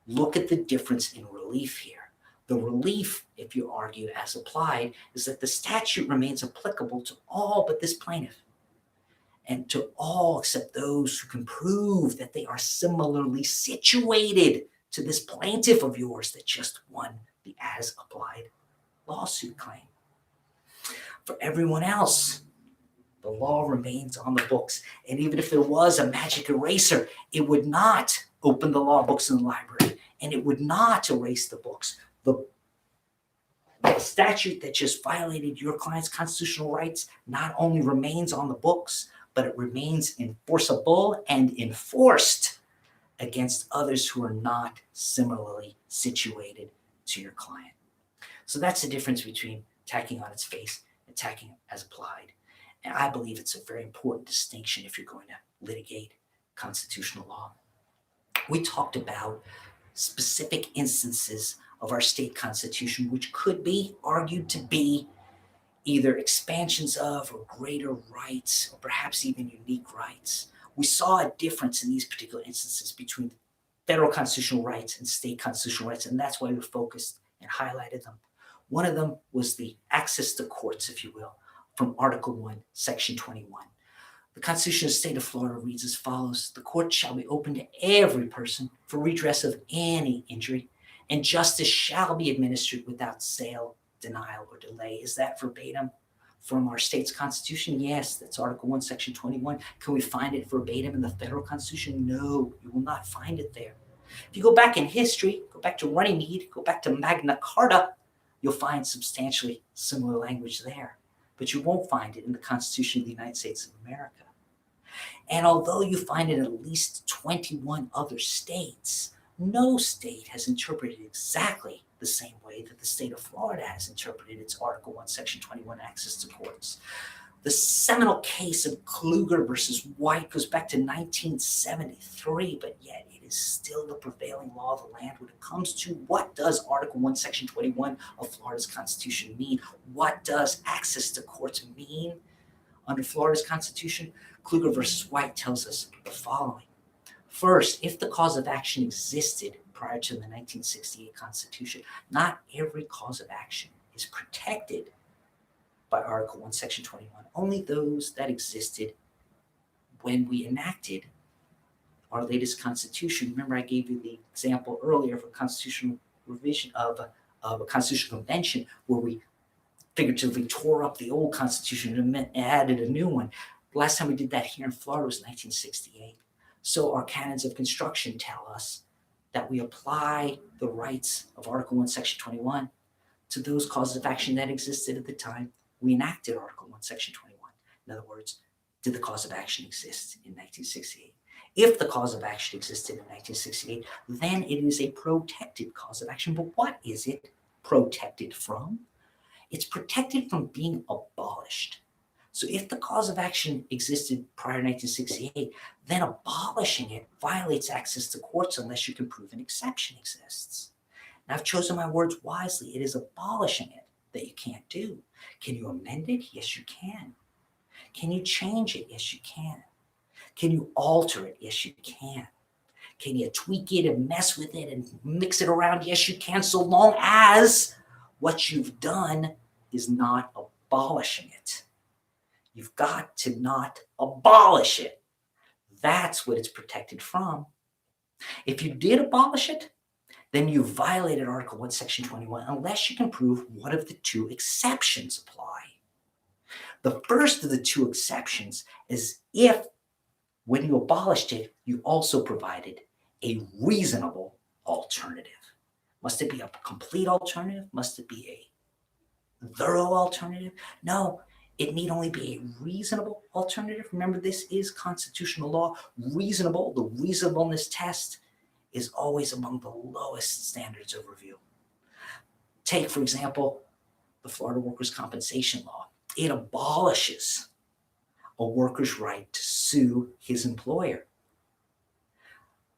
look at the difference in relief here. The relief, if you argue as applied, is that the statute remains applicable to all but this plaintiff, and to all except those who can prove that they are similarly situated to this plaintiff of yours that just won the as applied lawsuit claim. For everyone else, the law remains on the books. And even if there was a magic eraser, it would not open the law books in the library, and it would not erase the books. The statute that just violated your client's constitutional rights not only remains on the books, but it remains enforceable and enforced against others who are not similarly situated to your client. So that's the difference between attacking on its face and attacking as applied. And I believe it's a very important distinction if you're going to litigate constitutional law. We talked about specific instances of our state constitution which could be argued to be either expansions of or greater rights, or perhaps even unique rights. We saw a difference in these particular instances between federal constitutional rights and state constitutional rights, and that's why we focused and highlighted them. One of them was the access to courts, if you will, from Article 1, Section 21. The Constitution of the State of Florida reads as follows: the court shall be open to every person for redress of any injury, and justice shall be administered without sale, denial, or delay. Is that verbatim from our state's constitution? Yes, that's Article 1, Section 21. Can we find it verbatim in the federal constitution? No, you will not find it there. If you go back in history, go back to Runnymede, go back to Magna Carta, you'll find substantially similar language there. But you won't find it in the Constitution of the United States of America. And although you find it in at least 21 other states, no state has interpreted exactly the same way that the state of Florida has interpreted its Article 1, Section 21 access to courts. The seminal case of Kluger versus White goes back to 1973, but yet it is still the prevailing law of the land when it comes to what does Article 1, Section 21 of Florida's Constitution mean? What does access to courts mean under Florida's Constitution? Kluger versus White tells us the following. First, if the cause of action existed prior to the 1968 Constitution, not every cause of action is protected by Article 1, Section 21. Only those that existed when we enacted our latest Constitution. Remember, I gave you the example earlier of a constitutional revision of a constitutional convention where we figuratively tore up the old Constitution and added a new one. The last time we did that here in Florida was 1968. So our canons of construction tell us that we apply the rights of Article 1, Section 21 to those causes of action that existed at the time we enacted Article 1, Section 21. In other words, did the cause of action exist in 1968? If the cause of action existed in 1968, then it is a protected cause of action. But what is it protected from? It's protected from being abolished. So if the cause of action existed prior to 1968, then abolishing it violates access to courts unless you can prove an exception exists. Now, I've chosen my words wisely. It is abolishing it that you can't do. Can you amend it? Yes, you can. Can you change it? Yes, you can. Can you alter it? Yes, you can. Can you tweak it and mess with it and mix it around? Yes, you can, so long as what you've done is not abolishing it. You've got to not abolish it. That's what it's protected from. If you did abolish it, then you violated Article 1, Section 21, unless you can prove one of the two exceptions apply. The first of the two exceptions is if, when you abolished it, you also provided a reasonable alternative. Must it be a complete alternative? Must it be a thorough alternative? No, it need only be a reasonable alternative. Remember, this is constitutional law. Reasonable, the reasonableness test is always among the lowest standards of review. Take, for example, the Florida Workers' Compensation Law. It abolishes a worker's right to sue his employer.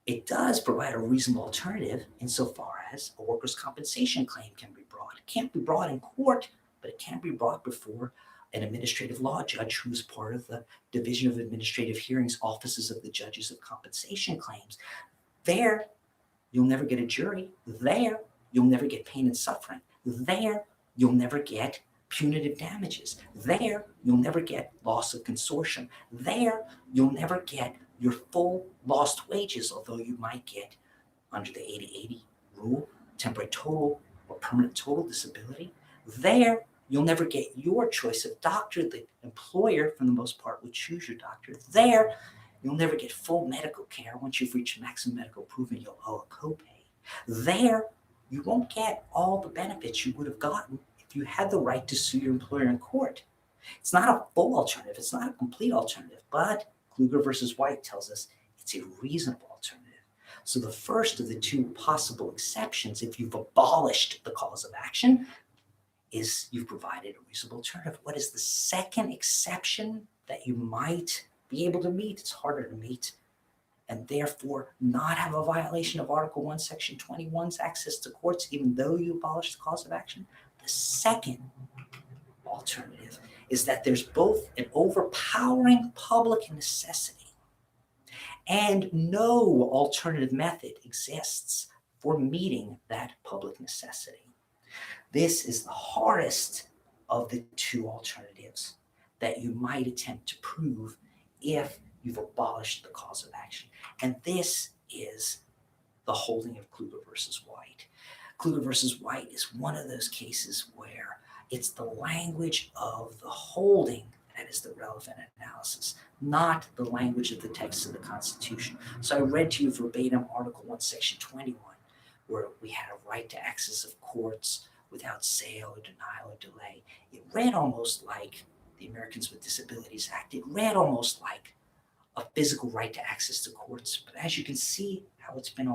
It does provide a reasonable alternative insofar as a workers' compensation claim can be brought. It can't be brought in court, but it can be brought before an administrative law judge who is part of the Division of Administrative Hearings, Offices of the Judges of Compensation Claims. There, you'll never get a jury. There, you'll never get pain and suffering. There, you'll never get punitive damages. There, you'll never get loss of consortium. There, you'll never get your full lost wages, although you might get, under the 80-80 rule, temporary total or permanent total disability. There, you'll never get your choice of doctor. The employer, for the most part, would choose your doctor. There, you'll never get full medical care. Once you've reached maximum medical improvement, you'll owe a copay. There, you won't get all the benefits you would have gotten if you had the right to sue your employer in court. It's not a full alternative. It's not a complete alternative, but Kluger versus White tells us it's a reasonable alternative. So the first of the two possible exceptions, if you've abolished the cause of action, is you've provided a reasonable alternative. What is the second exception that you might be able to meet? It's harder to meet, and therefore not have a violation of Article 1, Section 21's access to courts, even though you abolished the cause of action. The second alternative is that there's both an overpowering public necessity and no alternative method exists for meeting that public necessity. This is the hardest of the two alternatives that you might attempt to prove if you've abolished the cause of action. And this is the holding of Kluger versus White. Kluger versus White is one of those cases where it's the language of the holding that is the relevant analysis, not the language of the text of the Constitution. So I read to you verbatim Article 1, Section 21, where we had a right to access of courts without sale or denial or delay. It read almost like the Americans with Disabilities Act. It read almost like a physical right to access to courts. But as you can see, how it's been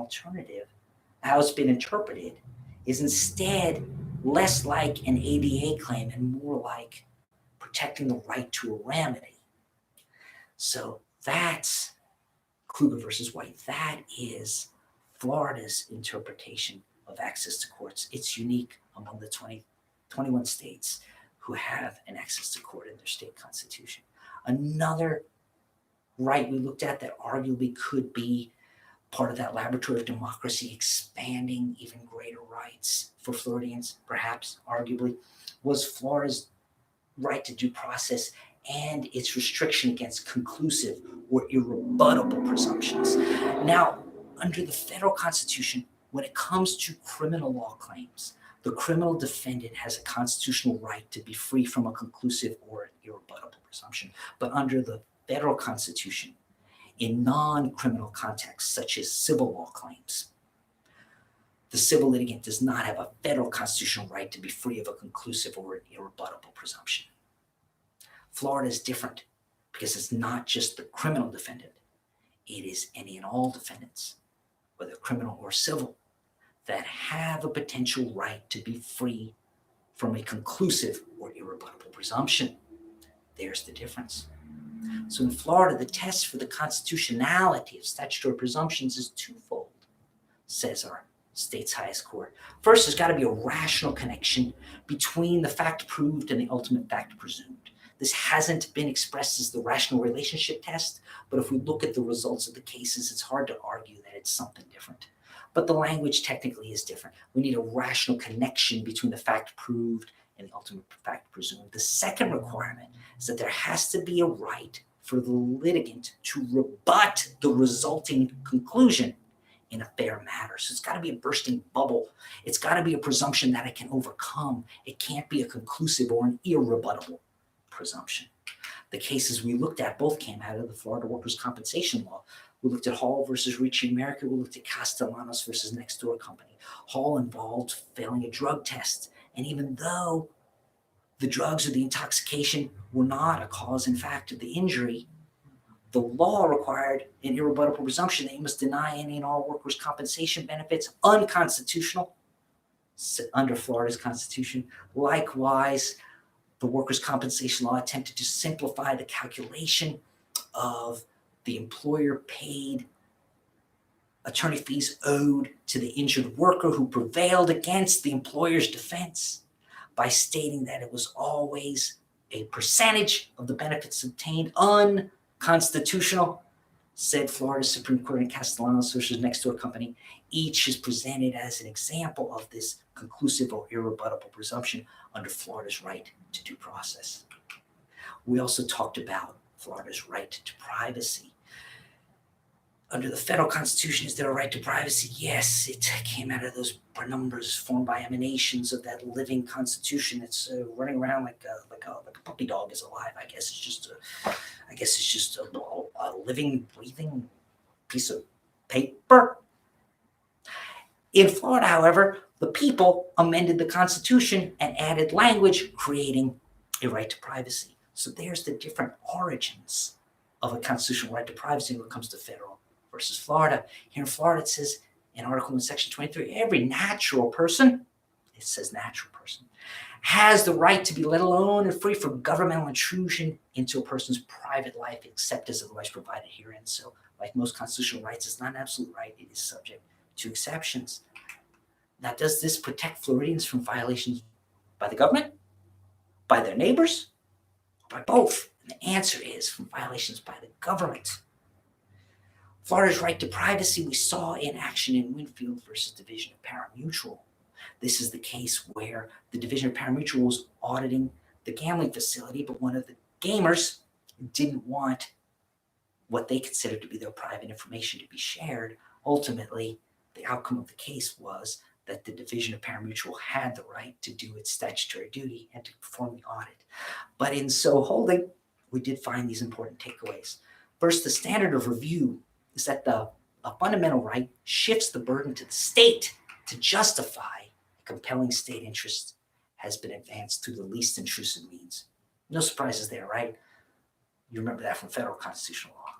interpreted is instead less like an ADA claim and more like protecting the right to a remedy. So that's Kluger versus White. That is Florida's interpretation of access to courts. It's unique among the 21 states who have an access to court in their state constitution. Another right we looked at that arguably could be part of that laboratory of democracy, expanding even greater rights for Floridians, perhaps, arguably, was Florida's right to due process and its restriction against conclusive or irrebuttable presumptions. Now, under the federal Constitution, when it comes to criminal law claims, the criminal defendant has a constitutional right to be free from a conclusive or irrebuttable presumption. But under the federal Constitution, in non-criminal contexts, such as civil law claims, the civil litigant does not have a federal constitutional right to be free of a conclusive or irrebuttable presumption. Florida is different because it's not just the criminal defendant. It is any and all defendants, whether criminal or civil, that have a potential right to be free from a conclusive or irrebuttable presumption. There's the difference. So in Florida, the test for the constitutionality of statutory presumptions is twofold, says our state's highest court. First, there's got to be a rational connection between the fact proved and the ultimate fact presumed. This hasn't been expressed as the rational relationship test, but if we look at the results of the cases, it's hard to argue that it's something different. But the language technically is different. We need a rational connection between the fact proved and the ultimate fact presumed. The second requirement is that there has to be a right for the litigant to rebut the resulting conclusion in a fair manner. So it's got to be a bursting bubble. It's got to be a presumption that it can overcome. It can't be a conclusive or an irrebuttable presumption. The cases we looked at both came out of the Florida Workers' Compensation Law. We looked at Hall versus Ricci America. We looked at Castellanos versus Next Door Company. Hall involved failing a drug test. And even though the drugs or the intoxication were not a cause in fact of the injury, the law required an irrebuttable presumption that you must deny any and all workers' compensation benefits, unconstitutional under Florida's Constitution. Likewise, the workers' compensation law attempted to simplify the calculation of the employer-paid attorney fees owed to the injured worker who prevailed against the employer's defense by stating that it was always a percentage of the benefits obtained. Unconstitutional, said Florida Supreme Court in Castellanos versus Next Door Company. Each is presented as an example of this conclusive or irrebuttable presumption under Florida's right to due process. We also talked about Florida's right to privacy. Under the federal Constitution, is there a right to privacy? Yes, it came out of those penumbras formed by emanations of that living Constitution that's running around like a puppy dog is alive. I guess it's just a living, breathing piece of paper. In Florida, however, the people amended the Constitution and added language creating a right to privacy. So there's the different origins of a constitutional right to privacy when it comes to federal versus Florida. Here in Florida, it says in Article 1, Section 23, every natural person, it says natural person, has the right to be let alone and free from governmental intrusion into a person's private life, except as otherwise provided herein. So, like most constitutional rights, it's not an absolute right. It is subject to exceptions. Now, does this protect Floridians from violations by the government? By their neighbors? Or by both? And the answer is from violations by the government. Florida's right to privacy we saw in action in Winfield versus Division of Parimutuel. This is the case where the Division of Parimutuel was auditing the gambling facility, but one of the gamers didn't want what they considered to be their private information to be shared. Ultimately, the outcome of the case was that the Division of Parimutuel had the right to do its statutory duty and to perform the audit. But in so holding, we did find these important takeaways. First, the standard of review is that a fundamental right shifts the burden to the state to justify a compelling state interest has been advanced through the least intrusive means. No surprises there, right? You remember that from federal constitutional law.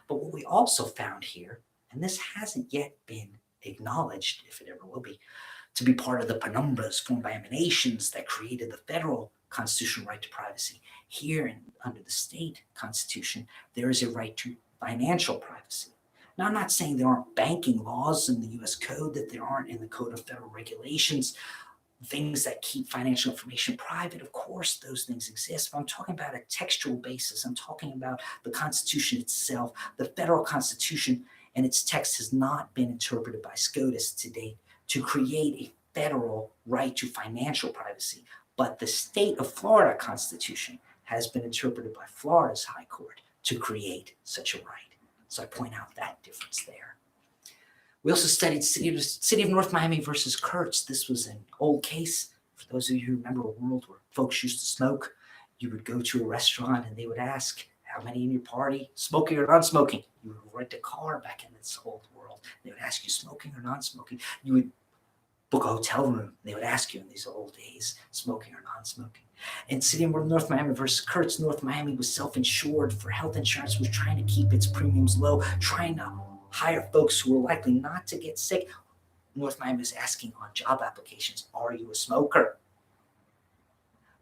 But what we also found here, and this hasn't yet been acknowledged, if it ever will be, to be part of the penumbras formed by emanations that created the federal constitutional right to privacy. Here, under the state constitution, there is a right to financial privacy. Now, I'm not saying there aren't banking laws in the U.S. Code, that there aren't in the Code of Federal Regulations, things that keep financial information private. Of course, those things exist, but I'm talking about a textual basis. I'm talking about the Constitution itself. The federal Constitution and its text has not been interpreted by SCOTUS to date to create a federal right to financial privacy, but the state of Florida Constitution has been interpreted by Florida's High Court to create such a right. So I point out that difference there. We also studied City of North Miami versus Kurtz. This was an old case. For those of you who remember a world where folks used to smoke, you would go to a restaurant and they would ask, how many in your party, smoking or non-smoking? You would rent a car back in this old world. They would ask you smoking or non-smoking. You would book a hotel room. They would ask you in these old days, smoking or non-smoking. In City of North Miami versus Kurtz, North Miami was self-insured for health insurance, was trying to keep its premiums low, trying to hire folks who were likely not to get sick. North Miami was asking on job applications, are you a smoker?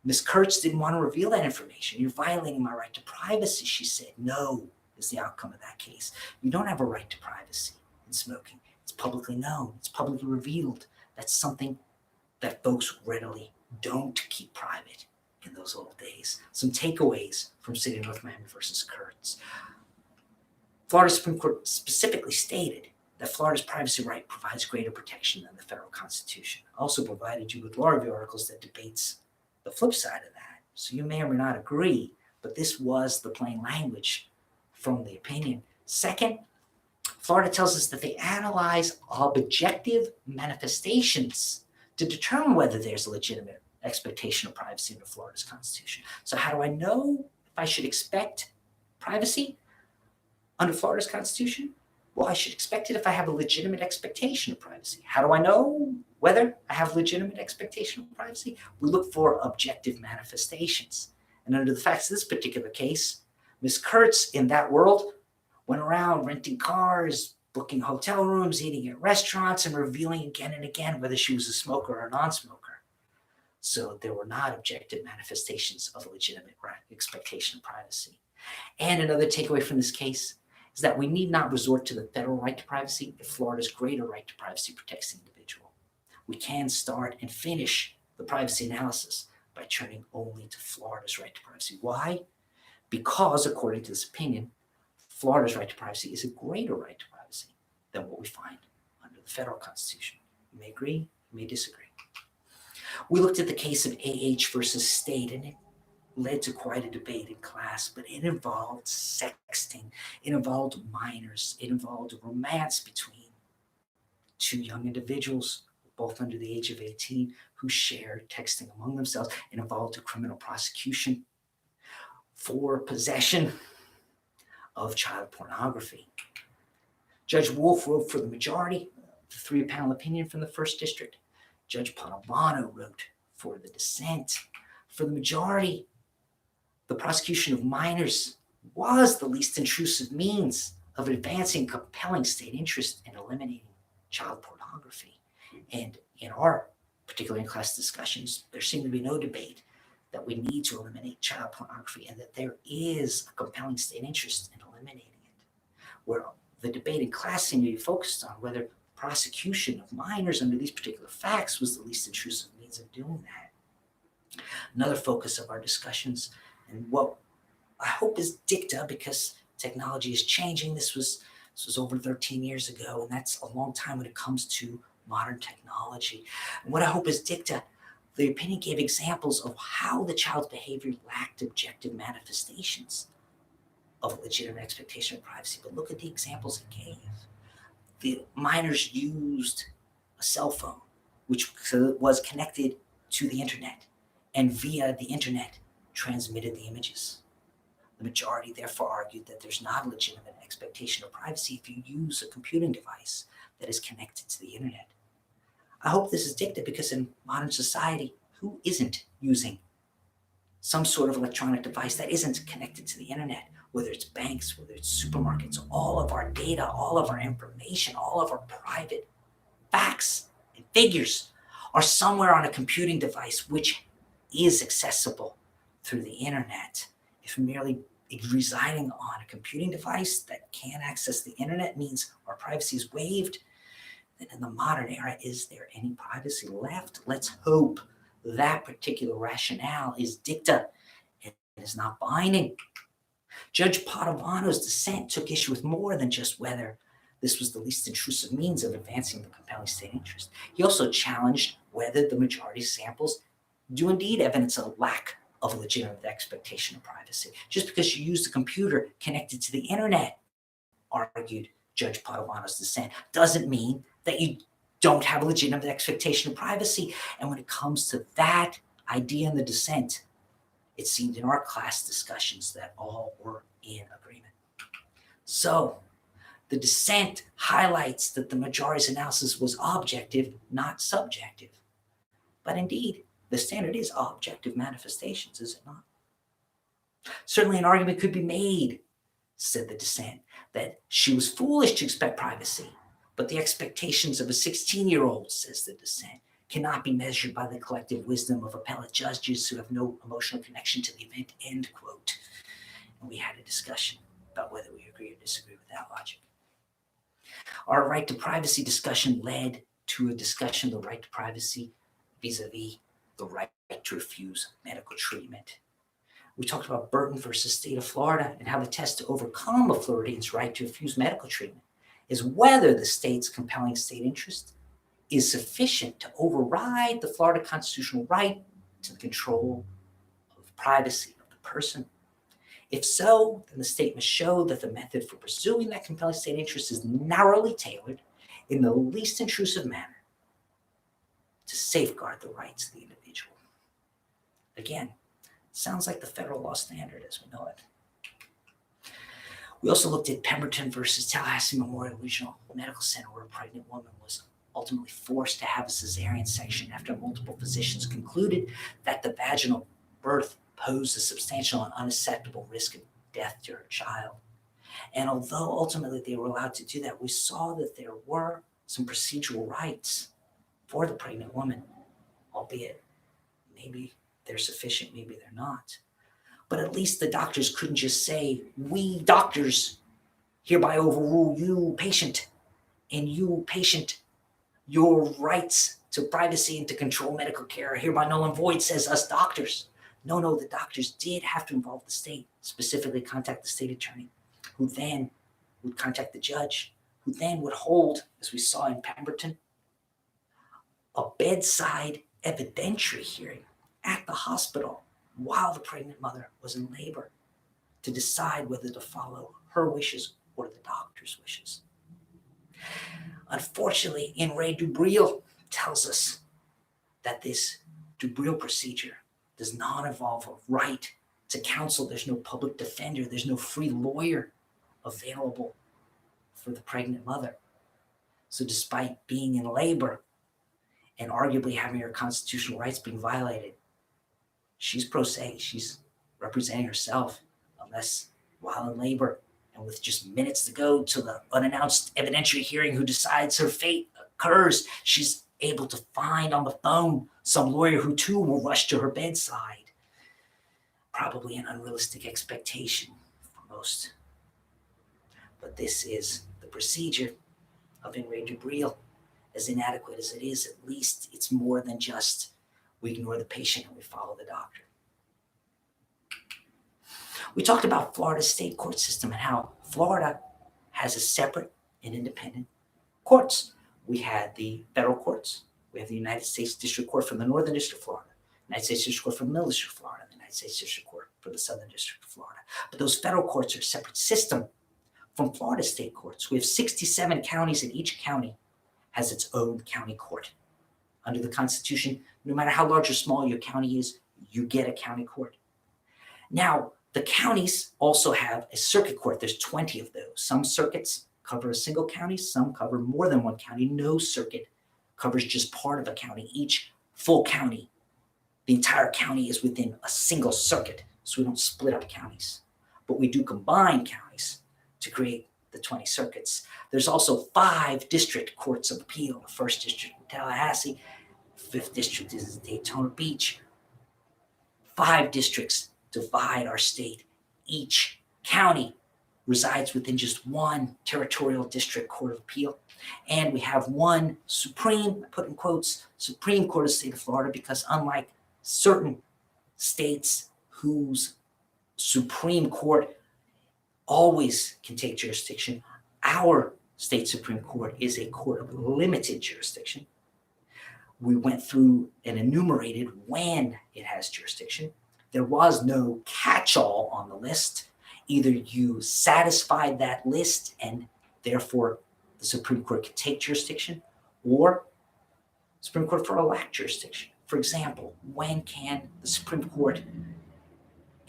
Ms. Kurtz didn't want to reveal that information. You're violating my right to privacy, she said. No, is the outcome of that case. You don't have a right to privacy in smoking. It's publicly known. It's publicly revealed. That's something that folks readily don't keep private in those old days. Some takeaways from City of North Miami versus Kurtz. Florida Supreme Court specifically stated that Florida's privacy right provides greater protection than the federal Constitution. Also provided you with law review articles that debates the flip side of that. So you may or may not agree, but this was the plain language from the opinion. Second, Florida tells us that they analyze objective manifestations to determine whether there's a legitimate expectation of privacy under Florida's Constitution. So how do I know if I should expect privacy under Florida's Constitution? Well, I should expect it if I have a legitimate expectation of privacy. How do I know whether I have legitimate expectation of privacy? We look for objective manifestations. And under the facts of this particular case, Ms. Kurtz in that world went around renting cars, booking hotel rooms, eating at restaurants, and revealing again and again whether she was a smoker or a non-smoker. So there were not objective manifestations of a legitimate expectation of privacy. And another takeaway from this case is that we need not resort to the federal right to privacy if Florida's greater right to privacy protects the individual. We can start and finish the privacy analysis by turning only to Florida's right to privacy. Why? Because, according to this opinion, Florida's right to privacy is a greater right to privacy than what we find under the federal Constitution. You may agree, you may disagree. We looked at the case of AH versus state, and it led to quite a debate in class, but it involved sexting, it involved minors, it involved romance between two young individuals, both under the age of 18, who shared texting among themselves. It involved a criminal prosecution for possession of child pornography. Judge Wolf wrote for the majority, the three-panel opinion from the First District. Judge Padovano wrote for the dissent. For the majority, the prosecution of minors was the least intrusive means of advancing compelling state interest in eliminating child pornography. And in our particular in class discussions, there seemed to be no debate that we need to eliminate child pornography and that there is a compelling state interest in eliminating it. Where the debate in class seemed to be focused on whether prosecution of minors under these particular facts was the least intrusive means of doing that. Another focus of our discussions, and what I hope is dicta, because technology is changing. This was over 13 years ago, and that's a long time when it comes to modern technology. And what I hope is dicta, the opinion gave examples of how the child's behavior lacked objective manifestations of a legitimate expectation of privacy. But look at the examples it gave. The minors used a cell phone, which was connected to the internet, and via the internet transmitted the images. The majority therefore argued that there's not a legitimate expectation of privacy if you use a computing device that is connected to the internet. I hope this is dicta, because in modern society, who isn't using some sort of electronic device that isn't connected to the internet? Whether it's banks, whether it's supermarkets, all of our data, all of our information, all of our private facts and figures are somewhere on a computing device which is accessible through the internet. If merely residing on a computing device that can't access the internet means our privacy is waived, then in the modern era, is there any privacy left? Let's hope that particular rationale is dicta and is not binding. Judge Padovano's dissent took issue with more than just whether this was the least intrusive means of advancing the compelling state interest. He also challenged whether the majority samples do indeed evidence a lack of a legitimate expectation of privacy. Just because you use the computer connected to the internet, argued Judge Padovano's dissent, doesn't mean that you don't have a legitimate expectation of privacy. And when it comes to that idea in the dissent, it seemed in our class discussions that all were in agreement. So the dissent highlights that the majority's analysis was objective, not subjective. But indeed, the standard is objective manifestations, is it not? Certainly an argument could be made, said the dissent, that she was foolish to expect privacy, but the expectations of a 16-year-old, says the dissent, cannot be measured by the collective wisdom of appellate judges who have no emotional connection to the event, end quote. And we had a discussion about whether we agree or disagree with that logic. Our right to privacy discussion led to a discussion of the right to privacy vis-a-vis the right to refuse medical treatment. We talked about Burton versus state of Florida, and how the test to overcome a Floridian's right to refuse medical treatment is whether the state's compelling state interest is sufficient to override the Florida constitutional right to the control of privacy of the person. If so, then the state must show that the method for pursuing that compelling state interest is narrowly tailored in the least intrusive manner to safeguard the rights of the individual. Again, sounds like the federal law standard as we know it. We also looked at Pemberton versus Tallahassee Memorial Regional Medical Center, where a pregnant woman was ultimately forced to have a cesarean section after multiple physicians concluded that the vaginal birth posed a substantial and unacceptable risk of death to her child. And although ultimately they were allowed to do that, we saw that there were some procedural rights for the pregnant woman, albeit maybe they're sufficient, maybe they're not. But at least the doctors couldn't just say, we doctors hereby overrule you, patient, and you, patient, your rights to privacy and to control medical care are hereby null and void, says us doctors. No, the doctors did have to involve the state, specifically contact the state attorney, who then would contact the judge, who then would hold, as we saw in Pemberton, a bedside evidentiary hearing at the hospital while the pregnant mother was in labor to decide whether to follow her wishes or the doctor's wishes. Unfortunately, In re Dubril tells us that this Dubril procedure does not involve a right to counsel. There's no public defender. There's no free lawyer available for the pregnant mother. So despite being in labor and arguably having her constitutional rights being violated, she's pro se. She's representing herself, unless while in labor and with just minutes to go to the unannounced evidentiary hearing who decides her fate occurs, she's able to find on the phone some lawyer who too will rush to her bedside. Probably an unrealistic expectation for most. But this is the procedure of In re Dubril. As inadequate as it is, at least it's more than just We ignore the patient and we follow the doctor. We talked about Florida's state court system and how Florida has a separate and independent courts. We had the federal courts. We have the United States District Court for the Northern District of Florida, United States District Court for the Middle District of Florida, the United States District Court for the Southern District of Florida. But those federal courts are a separate system from Florida state courts. We have 67 counties, and each county has its own county court. Under the Constitution, no matter how large or small your county is, you get a county court. Now, the counties also have a circuit court. There's 20 of those. Some circuits cover a single county, some cover more than one county. No circuit covers just part of a county. Each full county, the entire county is within a single circuit, so we don't split up counties. But we do combine counties to create the 20 circuits. There's also 5 district courts of appeal. The 1st district in Tallahassee, 5th district is in Daytona Beach. 5 districts divide our state. Each county resides within just one territorial district court of appeal. And we have one supreme, put in quotes, Supreme Court of the state of Florida, because unlike certain states whose Supreme Court always can take jurisdiction, our state Supreme Court is a court of limited jurisdiction. We went through and enumerated when it has jurisdiction. There was no catch-all on the list. Either you satisfied that list and therefore the Supreme Court can take jurisdiction, or the Supreme Court for a lack jurisdiction. For example, when can the Supreme Court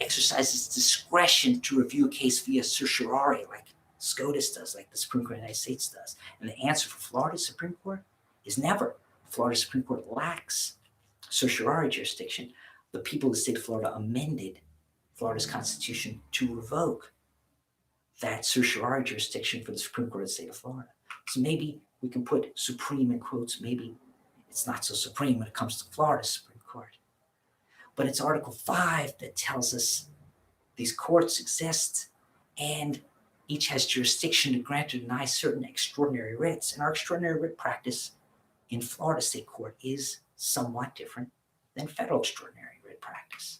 exercise its discretion to review a case via certiorari, like SCOTUS does, like the Supreme Court of the United States does? And the answer for Florida's Supreme Court is never. Florida Supreme Court lacks certiorari jurisdiction. The people of the state of Florida amended Florida's Constitution to revoke that certiorari jurisdiction for the Supreme Court of the state of Florida. So maybe we can put supreme in quotes. Maybe it's not so supreme when it comes to Florida's Supreme Court. But it's Article 5 that tells us these courts exist and each has jurisdiction to grant or deny certain extraordinary writs. And our extraordinary writ practice in Florida State Court is somewhat different than federal extraordinary writ practice.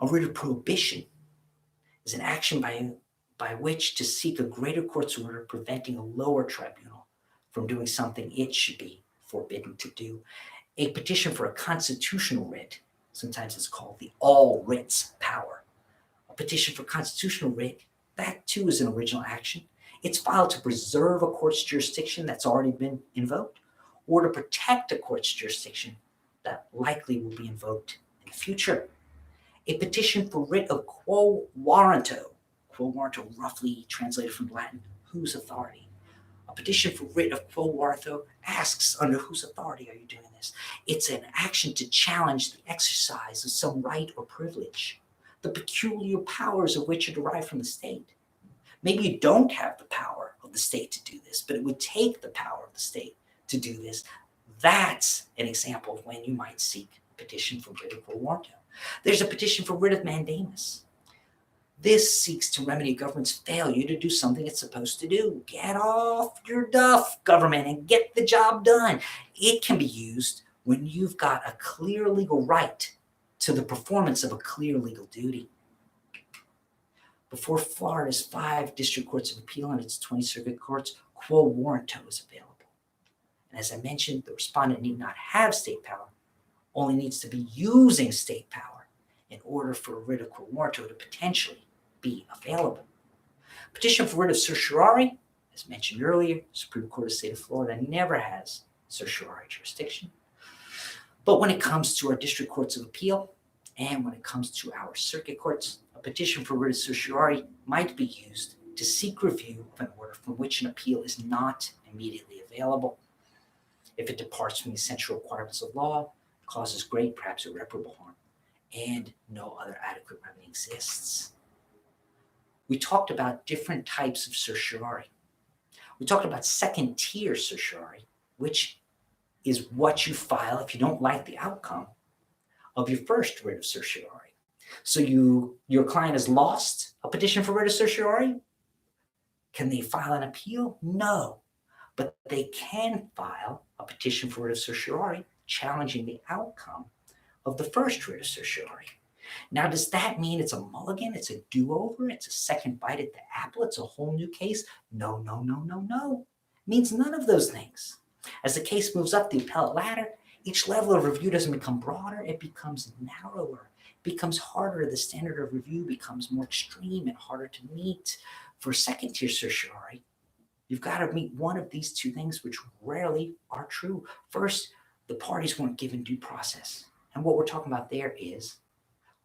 A writ of prohibition is an action by which to seek a greater court's order preventing a lower tribunal from doing something it should be forbidden to do. A petition for a constitutional writ, sometimes it's called the all writs power. A petition for constitutional writ, that too is an original action. It's filed to preserve a court's jurisdiction that's already been invoked, or to protect a court's jurisdiction that likely will be invoked in the future. A petition for writ of quo warranto roughly translated from Latin, whose authority. A petition for writ of quo warranto asks, under whose authority are you doing this? It's an action to challenge the exercise of some right or privilege, the peculiar powers of which are derived from the state. Maybe you don't have the power of the state to do this, but it would take the power of the state to do this. That's an example of when you might seek a petition for writ of quo warranto. There's a petition for writ of mandamus. This seeks to remedy government's failure to do something it's supposed to do. Get off your duff, government, and get the job done. It can be used when you've got a clear legal right to the performance of a clear legal duty. Before Florida's 5 district courts of appeal and its 20 circuit courts, quo warranto is available. And as I mentioned, the respondent need not have state power, only needs to be using state power in order for a writ of quo warranto to potentially be available. Petition for writ of certiorari, as mentioned earlier, Supreme Court of the state of Florida never has certiorari jurisdiction. But when it comes to our district courts of appeal and when it comes to our circuit courts, a petition for writ of certiorari might be used to seek review of an order from which an appeal is not immediately available. If it departs from the essential requirements of law, causes great, perhaps irreparable harm, and no other adequate remedy exists. We talked about different types of certiorari. We talked about second-tier certiorari, which is what you file if you don't like the outcome of your first writ of certiorari. So your client has lost a petition for writ of certiorari. Can they file an appeal? No, but they can file a petition for writ of certiorari challenging the outcome of the first writ of certiorari. Now, does that mean it's a mulligan? It's a do-over? It's a second bite at the apple? It's a whole new case? No, no, no, no, no. It means none of those things. As the case moves up the appellate ladder, each level of review doesn't become broader, it becomes narrower, it becomes harder. The standard of review becomes more extreme and harder to meet. For second-tier certiorari, you've got to meet one of these two things, which rarely are true. First, the parties weren't given due process. And what we're talking about there is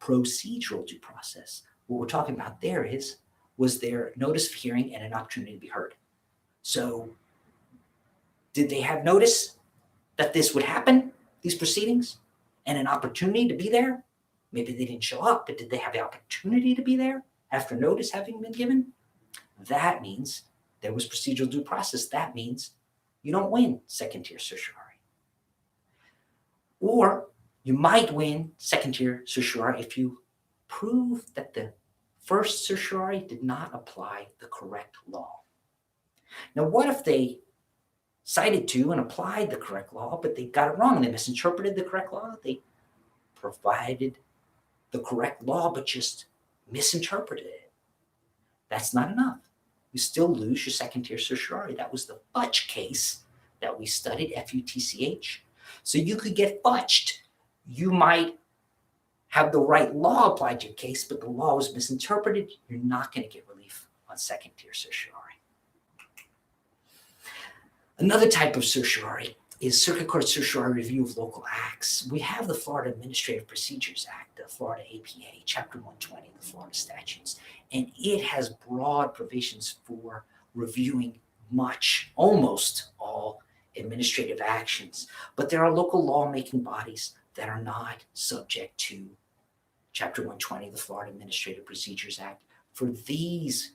procedural due process. What we're talking about there was there notice of hearing and an opportunity to be heard. So did they have notice that this would happen, these proceedings, and an opportunity to be there? Maybe they didn't show up, but did they have the opportunity to be there after notice having been given? That means there was procedural due process. That means you don't win second-tier certiorari. Or you might win second-tier certiorari if you prove that the first certiorari did not apply the correct law. Now, what if they cited to and applied the correct law, but they got it wrong? They misinterpreted the correct law. They provided the correct law, but just misinterpreted it. That's not enough. You still lose your second-tier certiorari. That was the fudge case that we studied, F-U-T-C-H. So you could get fudged. You might have the right law applied to your case, but the law was misinterpreted. You're not going to get relief on second-tier certiorari. Another type of certiorari is Circuit Court certiorari review of local acts. We have the Florida Administrative Procedures Act, the Florida APA, Chapter 120 of the Florida statutes, and it has broad provisions for reviewing almost all administrative actions. But there are local lawmaking bodies that are not subject to Chapter 120 of the Florida Administrative Procedures Act. For these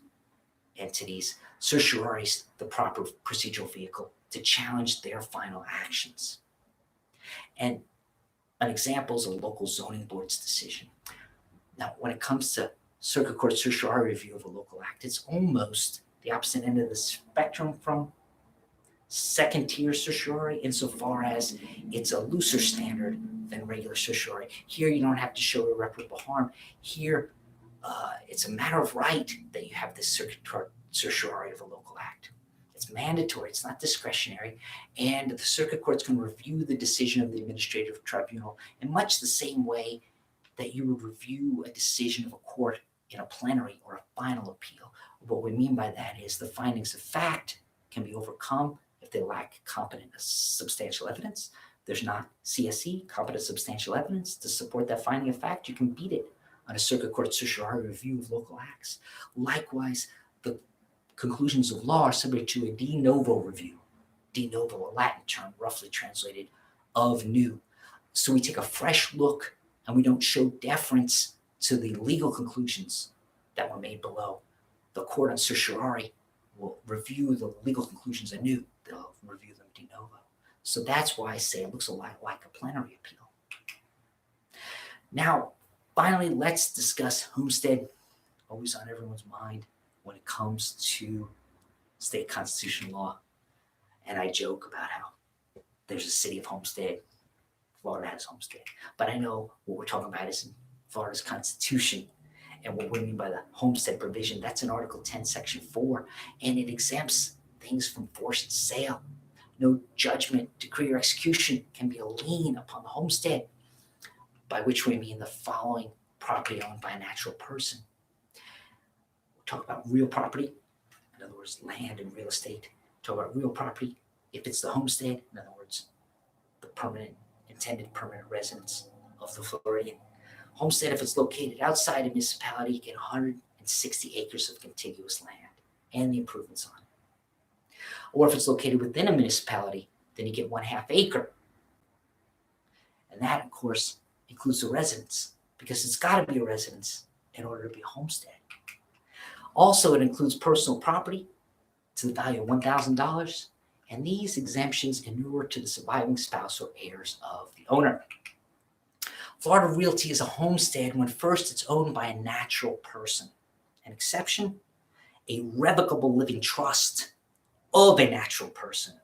entities, certiorari is the proper procedural vehicle to challenge their final actions. And an example is a local zoning board's decision. Now, when it comes to Circuit Court certiorari review of a local act, it's almost the opposite end of the spectrum from second-tier certiorari insofar as it's a looser standard than regular certiorari. Here, you don't have to show irreparable harm. Here, it's a matter of right that you have this Circuit Court certiorari of a local act. It's mandatory, it's not discretionary, and the circuit court's can review the decision of the administrative tribunal in much the same way that you would review a decision of a court in a plenary or a final appeal. What we mean by that is the findings of fact can be overcome if they lack competent substantial evidence. There's not CSE, competent substantial evidence, to support that finding of fact. You can beat it on a circuit court certiorari review of local acts. Likewise, the conclusions of law are subject to a de novo review. De novo, a Latin term roughly translated of new. So we take a fresh look and we don't show deference to the legal conclusions that were made below. The court on certiorari will review the legal conclusions anew. They'll review them de novo. So that's why I say it looks a lot like a plenary appeal. Now, finally, let's discuss homestead, always on everyone's mind when it comes to state constitutional law. And I joke about how there's a city of Homestead. Florida has Homestead. But I know what we're talking about is in Florida's Constitution. And what we mean by the homestead provision, that's in Article 10, Section 4. And it exempts things from forced sale. No judgment, decree, or execution can be a lien upon the homestead, by which we mean the following property owned by a natural person. We'll talk about real property, in other words, land and real estate. Talk about real property if it's the homestead, in other words, the intended permanent residence of the Floridian. Homestead, if it's located outside a municipality, you get 160 acres of contiguous land and the improvements on it. Or if it's located within a municipality, then you get 1/2 acre. And that, of course, includes the residence, because it's got to be a residence in order to be a homestead. Also, it includes personal property to the value of $1,000, and these exemptions inure to the surviving spouse or heirs of the owner. Florida Realty is a homestead when first it's owned by a natural person. An exception, a revocable living trust of a natural person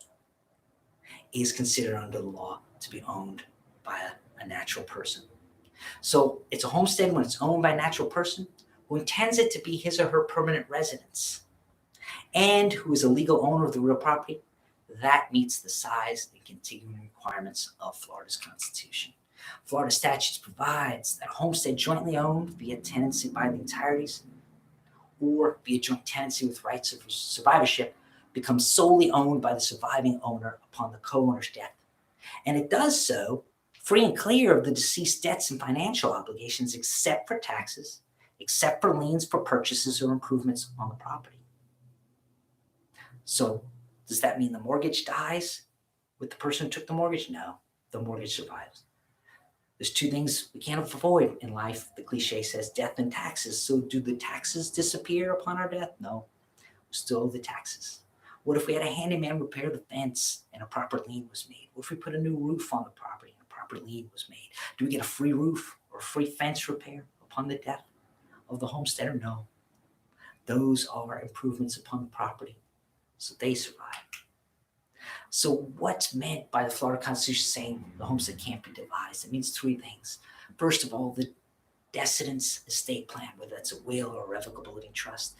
is considered under the law to be owned by a natural person. So it's a homestead when it's owned by a natural person who intends it to be his or her permanent residence and who is a legal owner of the real property. That meets the size and continuing requirements of Florida's Constitution. Florida statutes provides that a homestead jointly owned via tenancy by the entireties or via joint tenancy with rights of survivorship becomes solely owned by the surviving owner upon the co-owner's death. And it does so free and clear of the deceased debts and financial obligations except for taxes, except for liens for purchases or improvements on the property. So does that mean the mortgage dies with the person who took the mortgage? No, the mortgage survives. There's two things we can't avoid in life. The cliche says death and taxes. So do the taxes disappear upon our death? No, we still owe the taxes. What if we had a handyman repair the fence and a proper lien was made? What if we put a new roof on the property and a proper lien was made? Do we get a free roof or a free fence repair upon the death of the homesteader? No. Those are improvements upon the property, so they survive. So what's meant by the Florida Constitution saying the homestead can't be devised? It means three things. First of all, the decedent's estate plan, whether that's a will or a revocability trust,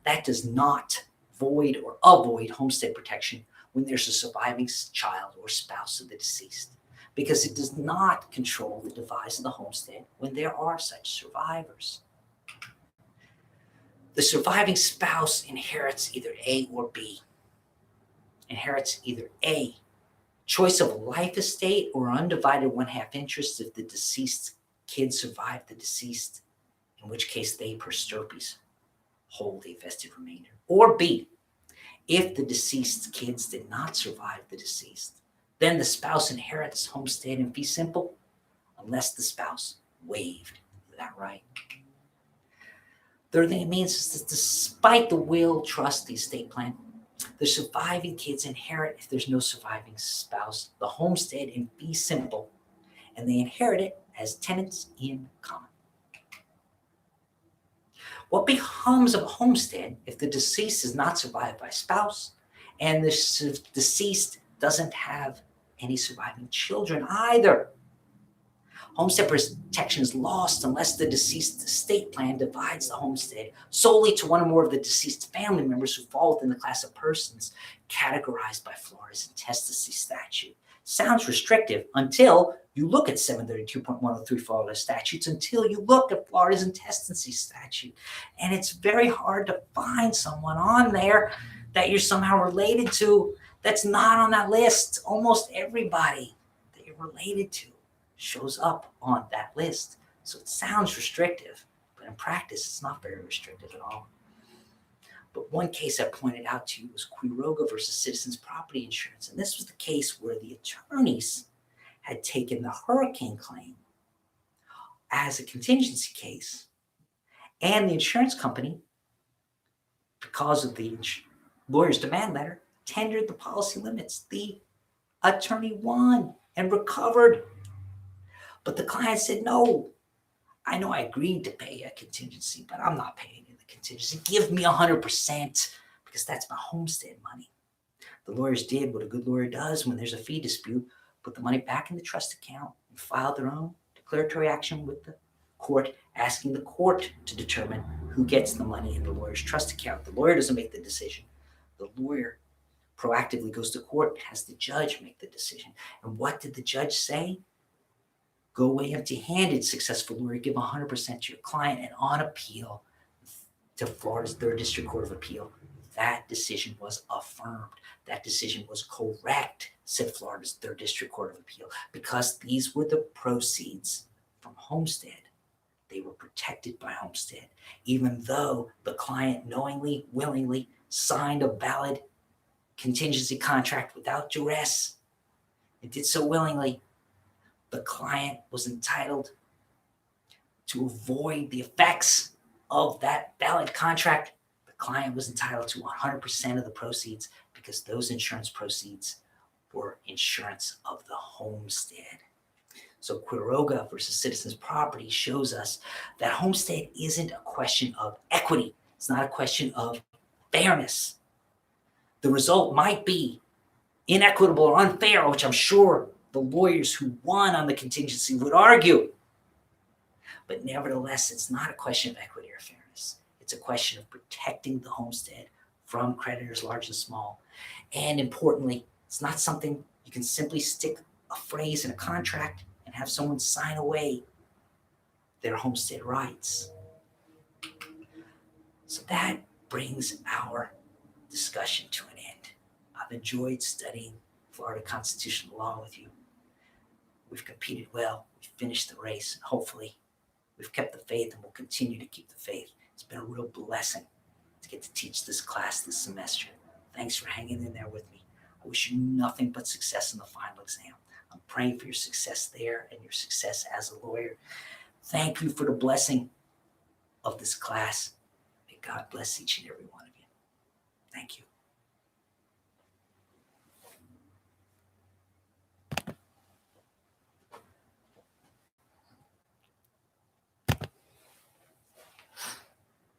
that does not void or avoid homestead protection when there's a surviving child or spouse of the deceased, because it does not control the devise of the homestead when there are such survivors. The surviving spouse inherits either A or B. Inherits either A, choice of a life estate or undivided 1/2 interest if the deceased kids survive the deceased, in which case they per stirpes hold a vested remainder. Or B, if the deceased kids did not survive the deceased, then the spouse inherits homestead in fee simple unless the spouse waived that right. Third thing it means is that despite the will, trust, the estate plan, the surviving kids inherit, if there's no surviving spouse, the homestead in fee simple, and they inherit it as tenants in common. What becomes of a homestead if the deceased is not survived by a spouse and the deceased doesn't have any surviving children either? Homestead protection is lost unless the deceased estate plan divides the homestead solely to one or more of the deceased family members who fall within the class of persons categorized by Florida's intestacy statute. Sounds restrictive until you look at 732.103 Florida statutes, until you look at Florida's intestacy statute. And it's very hard to find someone on there that you're somehow related to that's not on that list. Almost everybody that you're related to shows up on that list. So it sounds restrictive, but in practice, it's not very restrictive at all. But one case I pointed out to you was Quiroga versus Citizens Property Insurance. And this was the case where the attorneys had taken the hurricane claim as a contingency case, and the insurance company, because of the lawyer's demand letter, tendered the policy limits. The attorney won and recovered. But the client said, no, I know I agreed to pay a contingency, but I'm not paying in the contingency. Give me 100% because that's my homestead money. The lawyers did what a good lawyer does when there's a fee dispute, put the money back in the trust account and filed their own declaratory action with the court, asking the court to determine who gets the money in the lawyer's trust account. The lawyer doesn't make the decision. The lawyer proactively goes to court, has the judge make the decision. And what did the judge say? Go away empty-handed, successful lawyer, give 100% to your client, and on appeal to Florida's 3rd District Court of Appeal, that decision was affirmed. That decision was correct, said Florida's 3rd District Court of Appeal, because these were the proceeds from homestead. They were protected by homestead, even though the client knowingly, willingly signed a valid contingency contract without duress. It did so willingly. The client was entitled to avoid the effects of that valid contract. The client was entitled to 100% of the proceeds because those insurance proceeds were insurance of the homestead. So Quiroga versus Citizens Property shows us that homestead isn't a question of equity. It's not a question of fairness. The result might be inequitable or unfair, which I'm sure the lawyers who won on the contingency would argue. But nevertheless, it's not a question of equity or fairness. It's a question of protecting the homestead from creditors large and small. And importantly, it's not something you can simply stick a phrase in a contract and have someone sign away their homestead rights. So that brings our discussion to an end. I've enjoyed studying Florida constitutional law with you. We've competed well, we've finished the race, and hopefully we've kept the faith and will continue to keep the faith. It's been a real blessing to get to teach this class this semester. Thanks for hanging in there with me. I wish you nothing but success in the final exam. I'm praying for your success there and your success as a lawyer. Thank you for the blessing of this class. May God bless each and every one of you. Thank you.